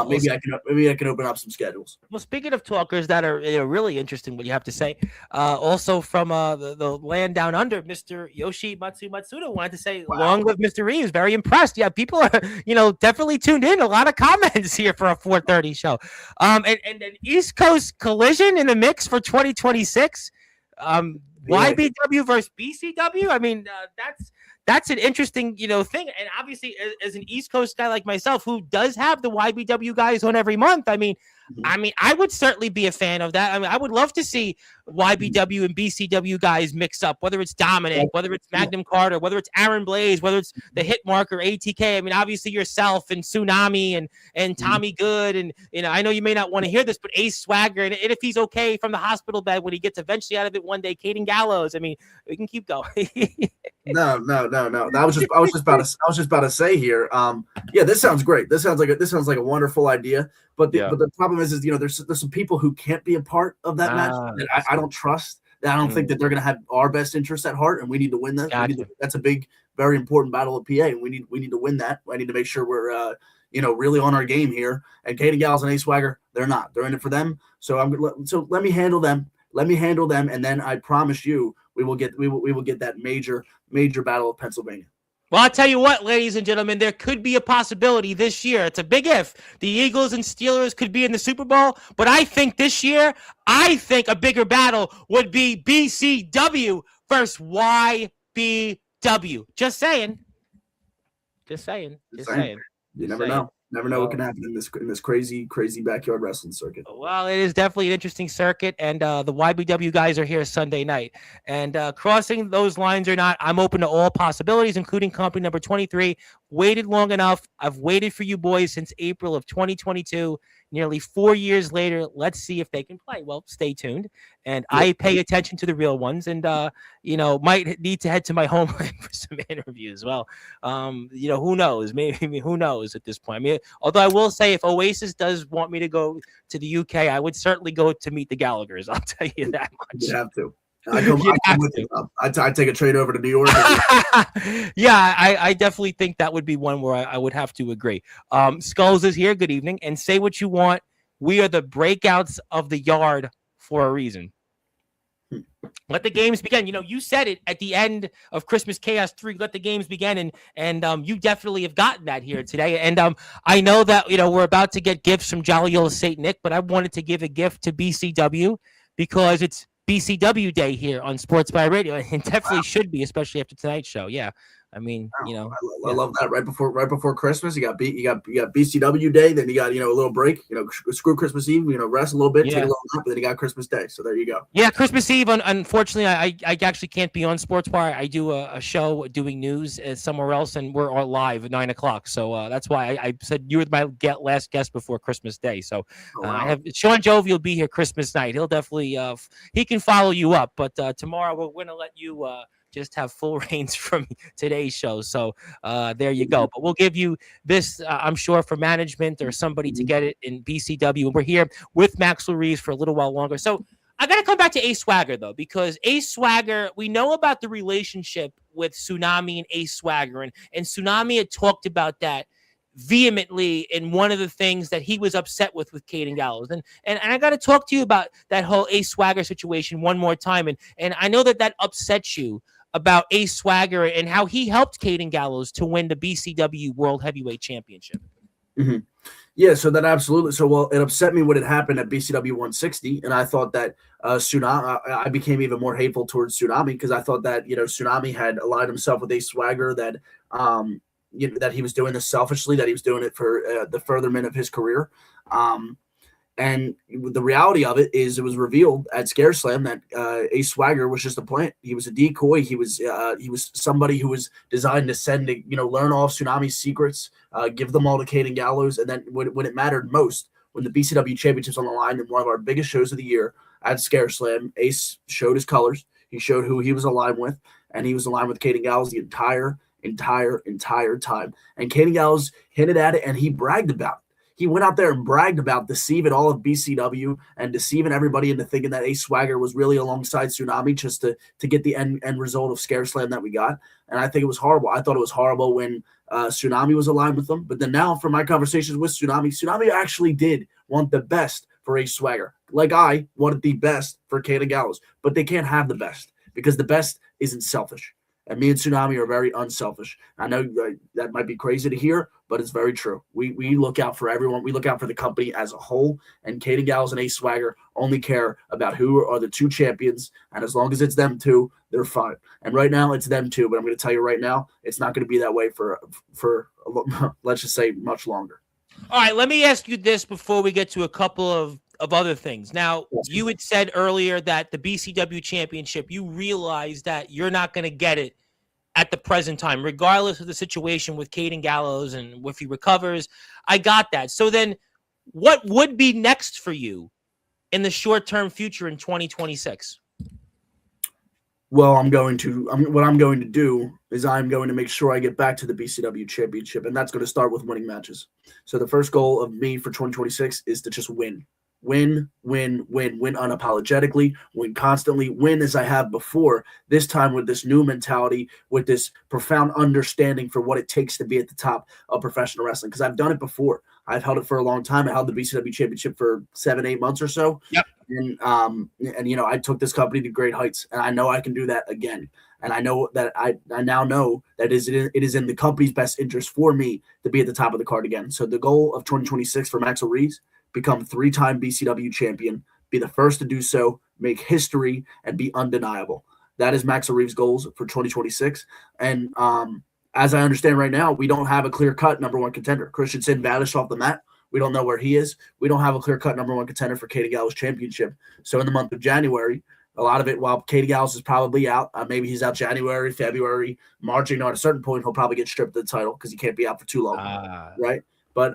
Maybe I can open up some schedules. Well, speaking of talkers that are really interesting, what you have to say. Also from the land down under, Mr. Yoshi Matsuda wanted to say, long live Mr. Reeves. Very impressed. Yeah, people are definitely tuned in. A lot of comments here for a 4:30 show. And an East Coast collision in the mix for 2026. YBW versus BCW. I mean, that's an interesting, thing. And obviously, as an East Coast guy like myself, who does have the YBW guys on every month, I mean, I would certainly be a fan of that. I mean, I would love to see YBW and BCW guys mix up, whether it's Dominic, whether it's Magnum Carter, whether it's Aaron Blaze, whether it's the Hit Marker, ATK. I mean, obviously yourself and Tsunami and Tommy Good. And, I know you may not want to hear this, but Ace Swagger. And if he's okay from the hospital bed when he gets eventually out of it one day, Caden Gallows. I mean, we can keep going. No. I was just about to say here. This sounds great. This sounds like a wonderful idea. But the problem is there's some people who can't be a part of that match that I don't trust. I don't think that they're going to have our best interests at heart, and we need to win that. That's a big, very important battle of PA, and we need to win that. I need to make sure we're really on our game here. And Caden Gallows and Ace Swagger, they're not. They're in it for them. So let me handle them. And then I promise you, we will get that major battle of Pennsylvania. Well, I'll tell you what, ladies and gentlemen, there could be a possibility this year. It's a big if. The Eagles and Steelers could be in the Super Bowl, but I think this year, a bigger battle would be BCW versus YBW. Just saying. You never know. Never know what can happen in this crazy backyard wrestling circuit. Well, it is definitely an interesting circuit, and the YBW guys are here Sunday night. And crossing those lines or not, I'm open to all possibilities, including company number 23. Waited long enough. I've waited for you boys since April of 2022. Nearly 4 years later, let's see if they can play. Well, stay tuned. And I pay attention to the real ones, and might need to head to my homeland for some interviews. Well, who knows? Maybe who knows at this point. I mean, although I will say, if Oasis does want me to go to the UK, I would certainly go to meet the Gallaghers. I'll tell you that much. You have to. I come You'd have with to. you. I take a train over to New York. Yeah, I definitely think that would be one where I would have to agree. Skulls is here. Good evening. And say what you want. We are the breakouts of the yard for a reason. Let the games begin. You said it at the end of Christmas Chaos 3. Let the games begin, and you definitely have gotten that here today. And I know that we're about to get gifts from Jolly Old Saint Nick, but I wanted to give a gift to BCW because it's BCW Day here on Sportswire Radio, and it definitely should be, especially after tonight's show. Yeah, I mean, I love that. Right before Christmas, you got BCW Day, then you got a little break. Screw Christmas Eve. Rest a little bit, take a little nap, and then you got Christmas Day. So there you go. Yeah, Christmas Eve. Unfortunately, I actually can't be on Sportswire. I do a show doing news somewhere else, and we're all live at 9:00. So that's why I said you were my last guest before Christmas Day. So I have Sean Jovi will be here Christmas night. He'll definitely he can follow you up, but tomorrow we're gonna let you just have full reins from today's show. So there you go. But we'll give you this, I'm sure, for management or somebody to get it in BCW. And we're here with Maxel Reeves for a little while longer. So I got to come back to Ace Swagger, though, because Ace Swagger, we know about the relationship with Tsunami and Ace Swagger. And Tsunami had talked about that vehemently in one of the things that he was upset with Caden Gallows. And I got to talk to you about that whole Ace Swagger situation one more time. And I know that upsets you about Ace Swagger and how he helped Caden Gallows to win the BCW World Heavyweight Championship. Mm-hmm. Yeah, so that absolutely. So, well, it upset me when it happened at BCW 160, and I thought that Tsunami, I became even more hateful towards Tsunami because I thought that, Tsunami had aligned himself with Ace Swagger, that, that he was doing this selfishly, that he was doing it for the furtherment of his career. And the reality of it is it was revealed at Scare Slam that Ace Swagger was just a plant. He was a decoy. He was somebody who was designed to send to, learn all of Tsunami's secrets, give them all to Caden Gallows. And then when it mattered most, when the BCW Championship's on the line in one of our biggest shows of the year at Scare Slam, Ace showed his colors. He showed who he was aligned with, and he was aligned with Caden Gallows the entire time. And Caden Gallows hinted at it, and he bragged about it. He went out there and bragged about deceiving all of BCW and deceiving everybody into thinking that Ace Swagger was really alongside Tsunami just to get the end result of Scare Slam that we got. And I think it was horrible. I thought it was horrible when Tsunami was aligned with them. But then now from my conversations with Tsunami actually did want the best for Ace Swagger. Like I wanted the best for Caden Gallows. But they can't have the best because the best isn't selfish. And me and Tsunami are very unselfish. I know that might be crazy to hear, but it's very true. We look out for everyone. We look out for the company as a whole. And Caden Gallows and Ace Swagger only care about who are the two champions. And as long as it's them two, they're fine. And right now it's them two. But I'm going to tell you right now, it's not going to be that way for let's just say much longer. All right, let me ask you this before we get to a couple of other things. Now, you had said earlier that the BCW Championship, you realize that you're not going to get it at the present time, regardless of the situation with Caden Gallows and if he recovers. I got that. So then what would be next for you in the short-term future in 2026? Well, what I'm going to do is I'm going to make sure I get back to the BCW Championship, and that's going to start with winning matches. So the first goal of me for 2026 is to just win unapologetically, win constantly, win as I have before, this time with this new mentality, with this profound understanding for what it takes to be at the top of professional wrestling. Because I've done it before. I've held it for a long time. I held the BCW Championship for 7-8 months or so. Yep. And I took this company to great heights, and I know I can do that again. And I know that I now know that it is in the company's best interest for me to be at the top of the card again. So the goal of 2026 for Maxel Reeves, become 3-time BCW champion, be the first to do so, make history, and be undeniable. That is Maxel Reeves' goals for 2026. And as I understand right now, we don't have a clear-cut number one contender. Christian Sin vanished off the mat. We don't know where he is. We don't have a clear-cut number one contender for Caden Gallows championship. So in the month of January, a lot of it, while Caden Gallows is probably out, maybe he's out January, February, March. At a certain point, he'll probably get stripped of the title because he can't be out for too long, right? But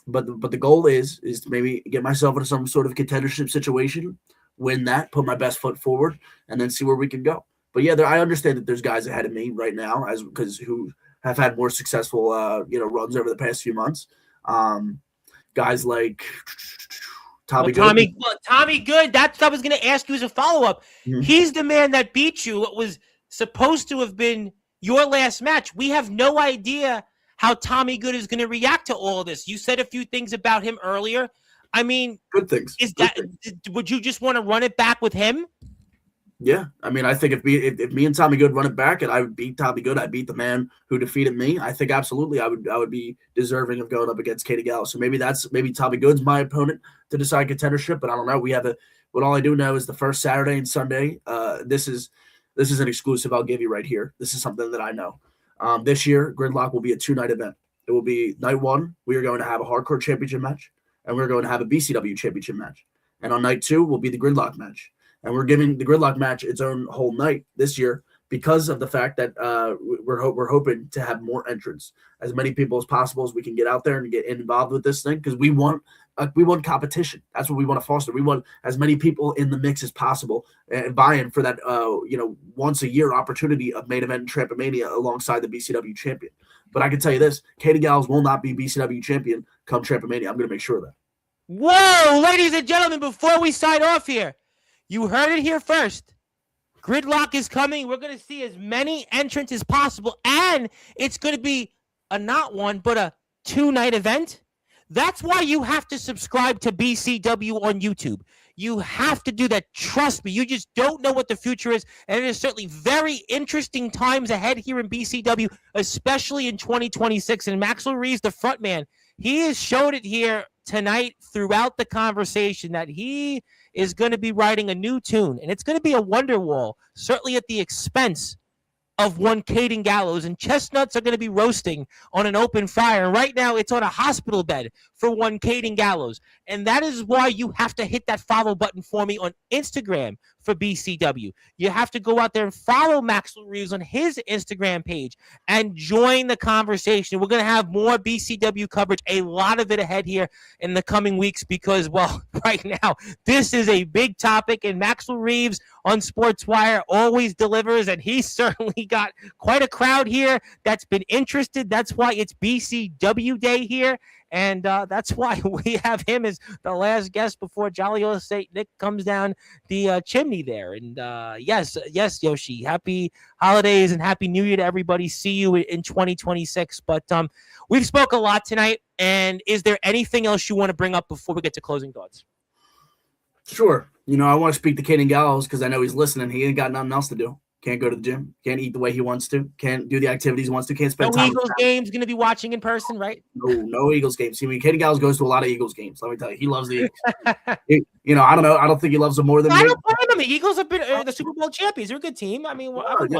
the goal is to maybe get myself into some sort of contendership situation, win that, put my best foot forward, and then see where we can go. But yeah, I understand that there's guys ahead of me right now, who have had more successful runs over the past few months. Guys like Tommy Good. Tommy Good. That's what I was going to ask you as a follow-up. Mm-hmm. He's the man that beat you. It was supposed to have been your last match. We have no idea how Tommy Good is going to react to all of this. You said a few things about him earlier. I mean, good things. Would you just want to run it back with him? Yeah, I mean, I think if me and Tommy Good run it back and I would beat Tommy Good, I beat the man who defeated me. I think absolutely I would be deserving of going up against Katie Gallo. So maybe Tommy Good's my opponent to decide contendership, but I don't know. But all I do know is the first Saturday and Sunday. This is an exclusive I'll give you right here. This is something that I know. This year, Gridlock will be a 2-night event. It will be night one. We are going to have a hardcore championship match, and we're going to have a BCW championship match. And on night 2 will be the Gridlock match. And we're giving the Gridlock match its own whole night this year because of the fact that we're hoping to have more entrants, as many people as possible as we can get out there and get involved with this thing, because we want competition. That's what we want to foster. We want as many people in the mix as possible and buy-in for that once a year opportunity of main event and Trampomania alongside the BCW champion. But I can tell you this: Katie Gallows will not be BCW champion come Trampomania. I'm going to make sure of that. Whoa, ladies and gentlemen! Before we sign off here. You heard it here first. Gridlock is coming. We're going to see as many entrants as possible. And it's going to be not one, but a 2-night event. That's why you have to subscribe to BCW on YouTube. You have to do that. Trust me. You just don't know what the future is. And it is certainly very interesting times ahead here in BCW, especially in 2026. And Maxel Reeves, the front man, he has showed it here tonight throughout the conversation that he is going to be writing a new tune, and it's going to be a Wonderwall, certainly at the expense of one Caden Gallows, and chestnuts are going to be roasting on an open fire. And right now, it's on a hospital bed for one Caden Gallows, and that is why you have to hit that follow button for me on Instagram for BCW. You have to go out there and follow Maxel Reeves on his Instagram page and join the conversation. We're going to have more BCW coverage, a lot of it ahead here in the coming weeks because, well, right now, this is a big topic, and Maxel Reeves on Sportzwire always delivers, and he certainly got quite a crowd here that's been interested. That's why it's BCW Day here. And that's why we have him as the last guest before Jolly Old St. Nick comes down the chimney there. And yes, Yoshi, happy holidays and happy New Year to everybody. See you in 2026. But we've spoke a lot tonight. And is there anything else you want to bring up before we get to closing thoughts? Sure. I want to speak to Caden Gallows because I know he's listening. He ain't got nothing else to do. Can't go to the gym. Can't eat the way he wants to. Can't do the activities he wants to. Can't spend time. No Eagles games. Going to be watching in person, right? No Eagles games. Kaden Gallows goes to a lot of Eagles games. Let me tell you, he loves the Eagles. I don't know. I don't think he loves them more than me. I don't blame him. The Eagles have been the Super Bowl champions. They're a good team. I mean,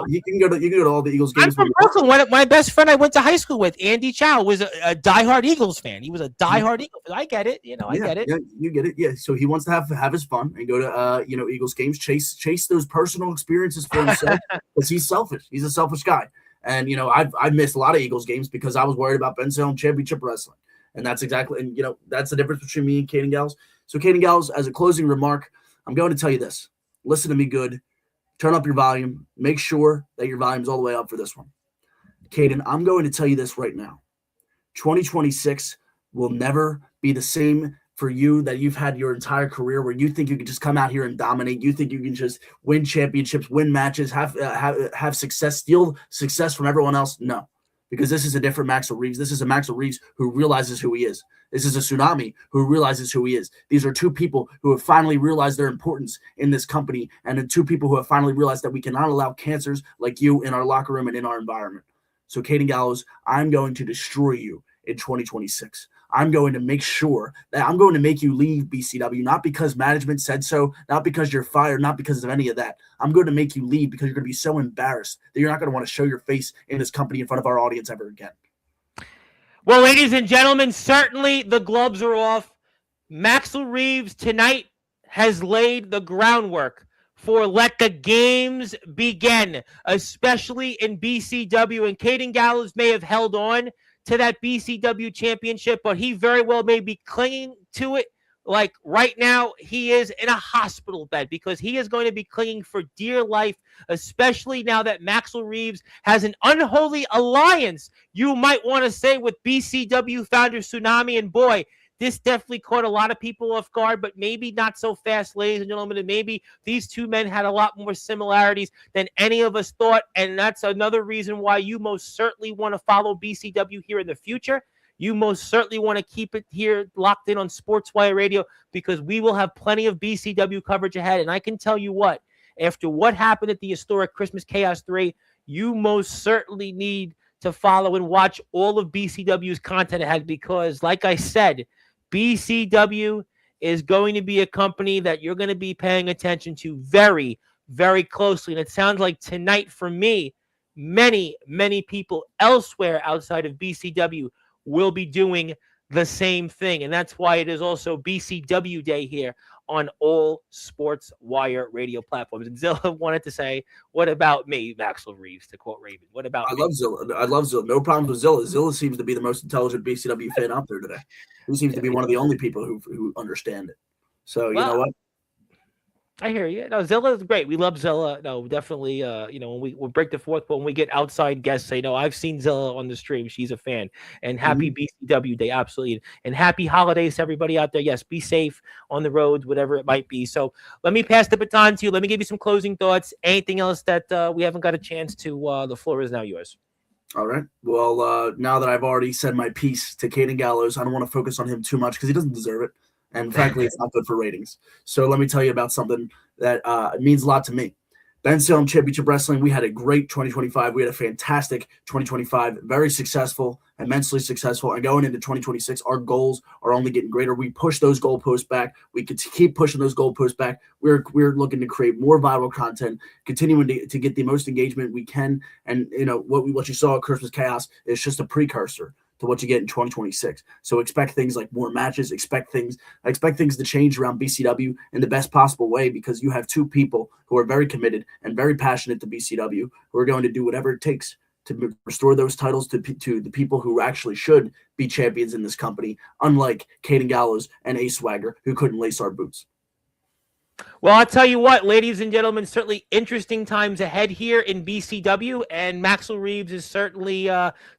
you can go to all the Eagles games. I'm from Brooklyn. My best friend I went to high school with, Andy Chow, was a diehard Eagles fan. He was a diehard Eagles fan. I get it. I get it. Yeah, you get it. Yeah. So he wants to have his fun and go to Eagles games. Chase those personal experiences for himself because he's selfish. He's a selfish guy. And I've missed a lot of Eagles games because I was worried about Ben Salem Championship Wrestling. And that's exactly that's the difference between me and Caden Gallows. So Caden Gallows, as a closing remark, I'm going to tell you this. Listen to me good. Turn up your volume. Make sure that your volume's all the way up for this one. Caden, I'm going to tell you this right now. 2026 will never be the same for you that you've had your entire career, where you think you can just come out here and dominate. You think you can just win championships, win matches, have success, steal success from everyone else. No, because this is a different Maxel Reeves. This is a Maxel Reeves who realizes who he is. This is a Tsunami who realizes who he is. These are two people who have finally realized their importance in this company, and the two people who have finally realized that we cannot allow cancers like you in our locker room and in our environment. So Caden Gallows, I'm going to destroy you in 2026. I'm going to make sure that I'm going to make you leave BCW, not because management said so, not because you're fired, not because of any of that. I'm going to make you leave because you're going to be so embarrassed that you're not going to want to show your face in this company in front of our audience ever again. Well, ladies and gentlemen, certainly the gloves are off. Maxel Reeves tonight has laid the groundwork for let the games begin, especially in BCW. And Caden Gallows may have held on to that BCW championship, but he very well may be clinging to it. Like right now, he is in a hospital bed because he is going to be clinging for dear life, especially now that Maxel Reeves has an unholy alliance, you might want to say, with BCW founder Tsunami. And boy, this definitely caught a lot of people off guard, but maybe not so fast, ladies and gentlemen. And maybe these two men had a lot more similarities than any of us thought. And that's another reason why you most certainly want to follow BCW here in the future. You most certainly want to keep it here locked in on Sportswire Radio, because we will have plenty of BCW coverage ahead. And I can tell you what, after what happened at the historic Christmas Chaos 3, you most certainly need to follow and watch all of BCW's content ahead, because, like I said, BCW is going to be a company that you're going to be paying attention to very, very closely. And it sounds like tonight, for me, many, many people elsewhere outside of BCW will be doing the same thing. And that's why it is also BCW Day here on all Sportswire radio platforms. And Zilla wanted to say, what about me, Maxel Reeves, to quote Raven? What about me? I love Zilla. No problems with Zilla. Zilla seems to be the most intelligent BCW fan out there today. He seems to be one of the only people who understand it. So, you know what? I hear you. No, Zilla is great. We love Zilla. No, definitely. When we break the fourth, but when we get outside guests, say, no, I've seen Zilla on the stream. She's a fan. And happy BCW Day, absolutely. And happy holidays to everybody out there. Yes, be safe on the roads, whatever it might be. So let me pass the baton to you. Let me give you some closing thoughts. Anything else that we haven't got a chance to? The floor is now yours. All right. Well, now that I've already said my piece to Caden Gallows, I don't want to focus on him too much because he doesn't deserve it. And frankly, it's not good for ratings. So let me tell you about something that means a lot to me. Ben Salem Championship Wrestling, we had a great 2025. We had a fantastic 2025, very successful, immensely successful. And going into 2026, our goals are only getting greater. We push those goalposts back. We could keep pushing those goalposts back. We're looking to create more viral content, continuing to get the most engagement we can. And, what you saw at Christmas Chaos is just a precursor to what you get in 2026. So expect things like more matches, expect things to change around BCW in the best possible way, because you have two people who are very committed and very passionate to BCW, who are going to do whatever it takes to restore those titles to the people who actually should be champions in this company, unlike Caden Gallows and Ace Swagger, who couldn't lace our boots. Well, I'll tell you what, ladies and gentlemen, certainly interesting times ahead here in BCW, and Maxel Reeves has certainly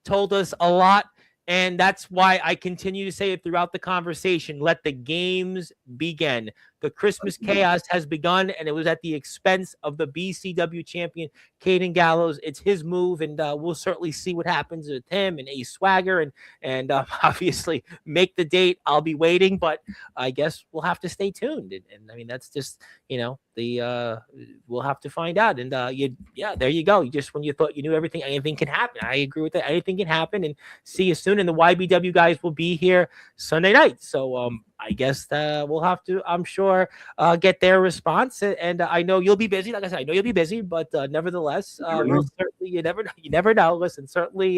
told us a lot. And that's why I continue to say it throughout the conversation. Let the games begin. The Christmas chaos has begun, and it was at the expense of the BCW champion, Caden Gallows. It's his move, and we'll certainly see what happens with him and Ace Swagger, and obviously make the date. I'll be waiting, but I guess we'll have to stay tuned. And I mean, that's just, we'll have to find out. And there you go. Just when you thought you knew everything, anything can happen. I agree with that. Anything can happen, and see you soon. And the YBW guys will be here Sunday night. So, I guess we'll have to, I'm sure, get their response. And I know you'll be busy. Like I said, I know you'll be busy, but nevertheless, we'll certainly, you never know. Listen, certainly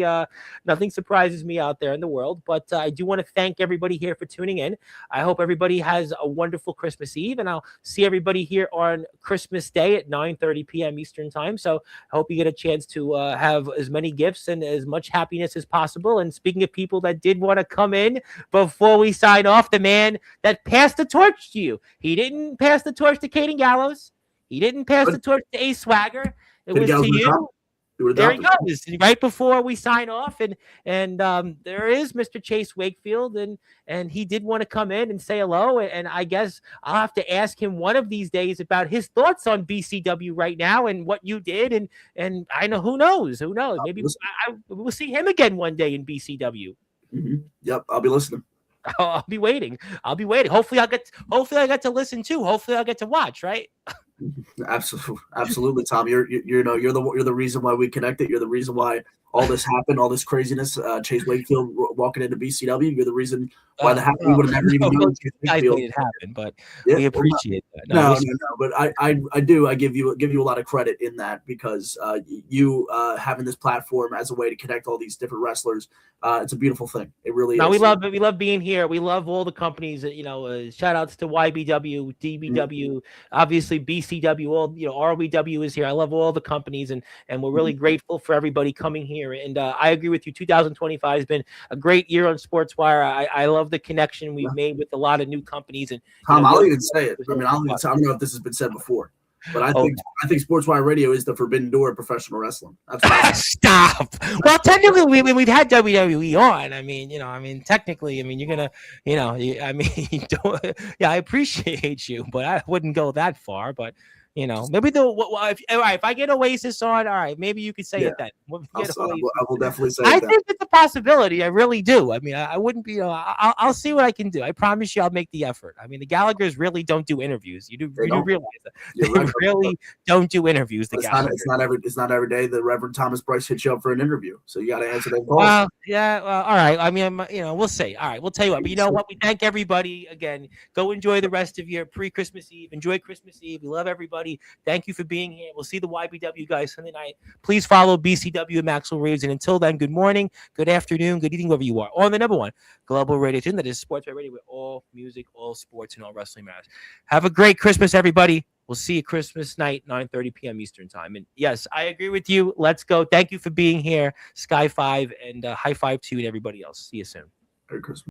nothing surprises me out there in the world. But I do want to thank everybody here for tuning in. I hope everybody has a wonderful Christmas Eve, and I'll see everybody here on Christmas Day at 9:30 p.m. Eastern Time. So I hope you get a chance to have as many gifts and as much happiness as possible. And speaking of people that did want to come in before we sign off, the man that passed the torch to you. He didn't pass the torch to Caden Gallows. He didn't pass the torch to Ace Swagger. It was to you. There he goes. Right before we sign off, and there is Mr. Chase Wakefield, and he did want to come in and say hello. And I guess I'll have to ask him one of these days about his thoughts on BCW right now and what you did. And I know who knows. Maybe we'll see him again one day in BCW. Mm-hmm. Yep, I'll be listening. I'll be waiting. Hopefully I get to listen too. Hopefully I'll get to watch, right? Absolutely, Tom. You're the reason why we connected. You're the reason why all this happened, all this craziness. Chase Wakefield walking into BCW. You're the reason why that happened. We would have never even known Chase Wakefield. It happened, but we appreciate that. No. But I do. I give you a lot of credit in that, because you having this platform as a way to connect all these different wrestlers. It's a beautiful thing. It really is. We love being here. We love all the companies. Shout outs to YBW, DBW, obviously BCW. All ROBW is here. I love all the companies, and we're really grateful for everybody coming here. And I agree with you. 2025 has been a great year on Sportswire. I love the connection we've made with a lot of new companies. And Tom, I'll even say it. I don't know if this has been said before. But I Okay. think Sportswire Radio is the forbidden door of professional wrestling. That's what I Stop. Well, technically, we've had WWE on. I mean, technically, I mean, you're gonna, I mean, yeah, I appreciate you, but I wouldn't go that far. But maybe if I get Oasis on, all right, maybe you could say Yeah. it then. I will definitely say I that. think it's a possibility. I really do. I mean, I wouldn't be. I'll see what I can do. I promise you, I'll make the effort. I mean, the Gallaghers really don't do interviews. You do realize that they really don't do interviews. The Gallaghers. It's not every day that Reverend Thomas Bryce hits you up for an interview. So you got to answer that call. Well, yeah. Well, all right. I mean, we'll see. All right, we'll tell you what. But you know what? We thank everybody again. Go enjoy the rest of your pre-Christmas Eve. Enjoy Christmas Eve. We love everybody. Thank you for being here. We'll see the YBW guys Sunday night. Please follow BCW and Maxel Reeves. And until then, good morning, good afternoon, good evening, wherever you are. On the number one global radio station that is Sportswire Radio, where all music, all sports, and all wrestling matters. Have a great Christmas, everybody. We'll see you Christmas night, 9:30 p.m. Eastern time. And yes, I agree with you. Let's go. Thank you for being here, Sky 5, and high five to you and everybody else. See you soon. Merry Christmas.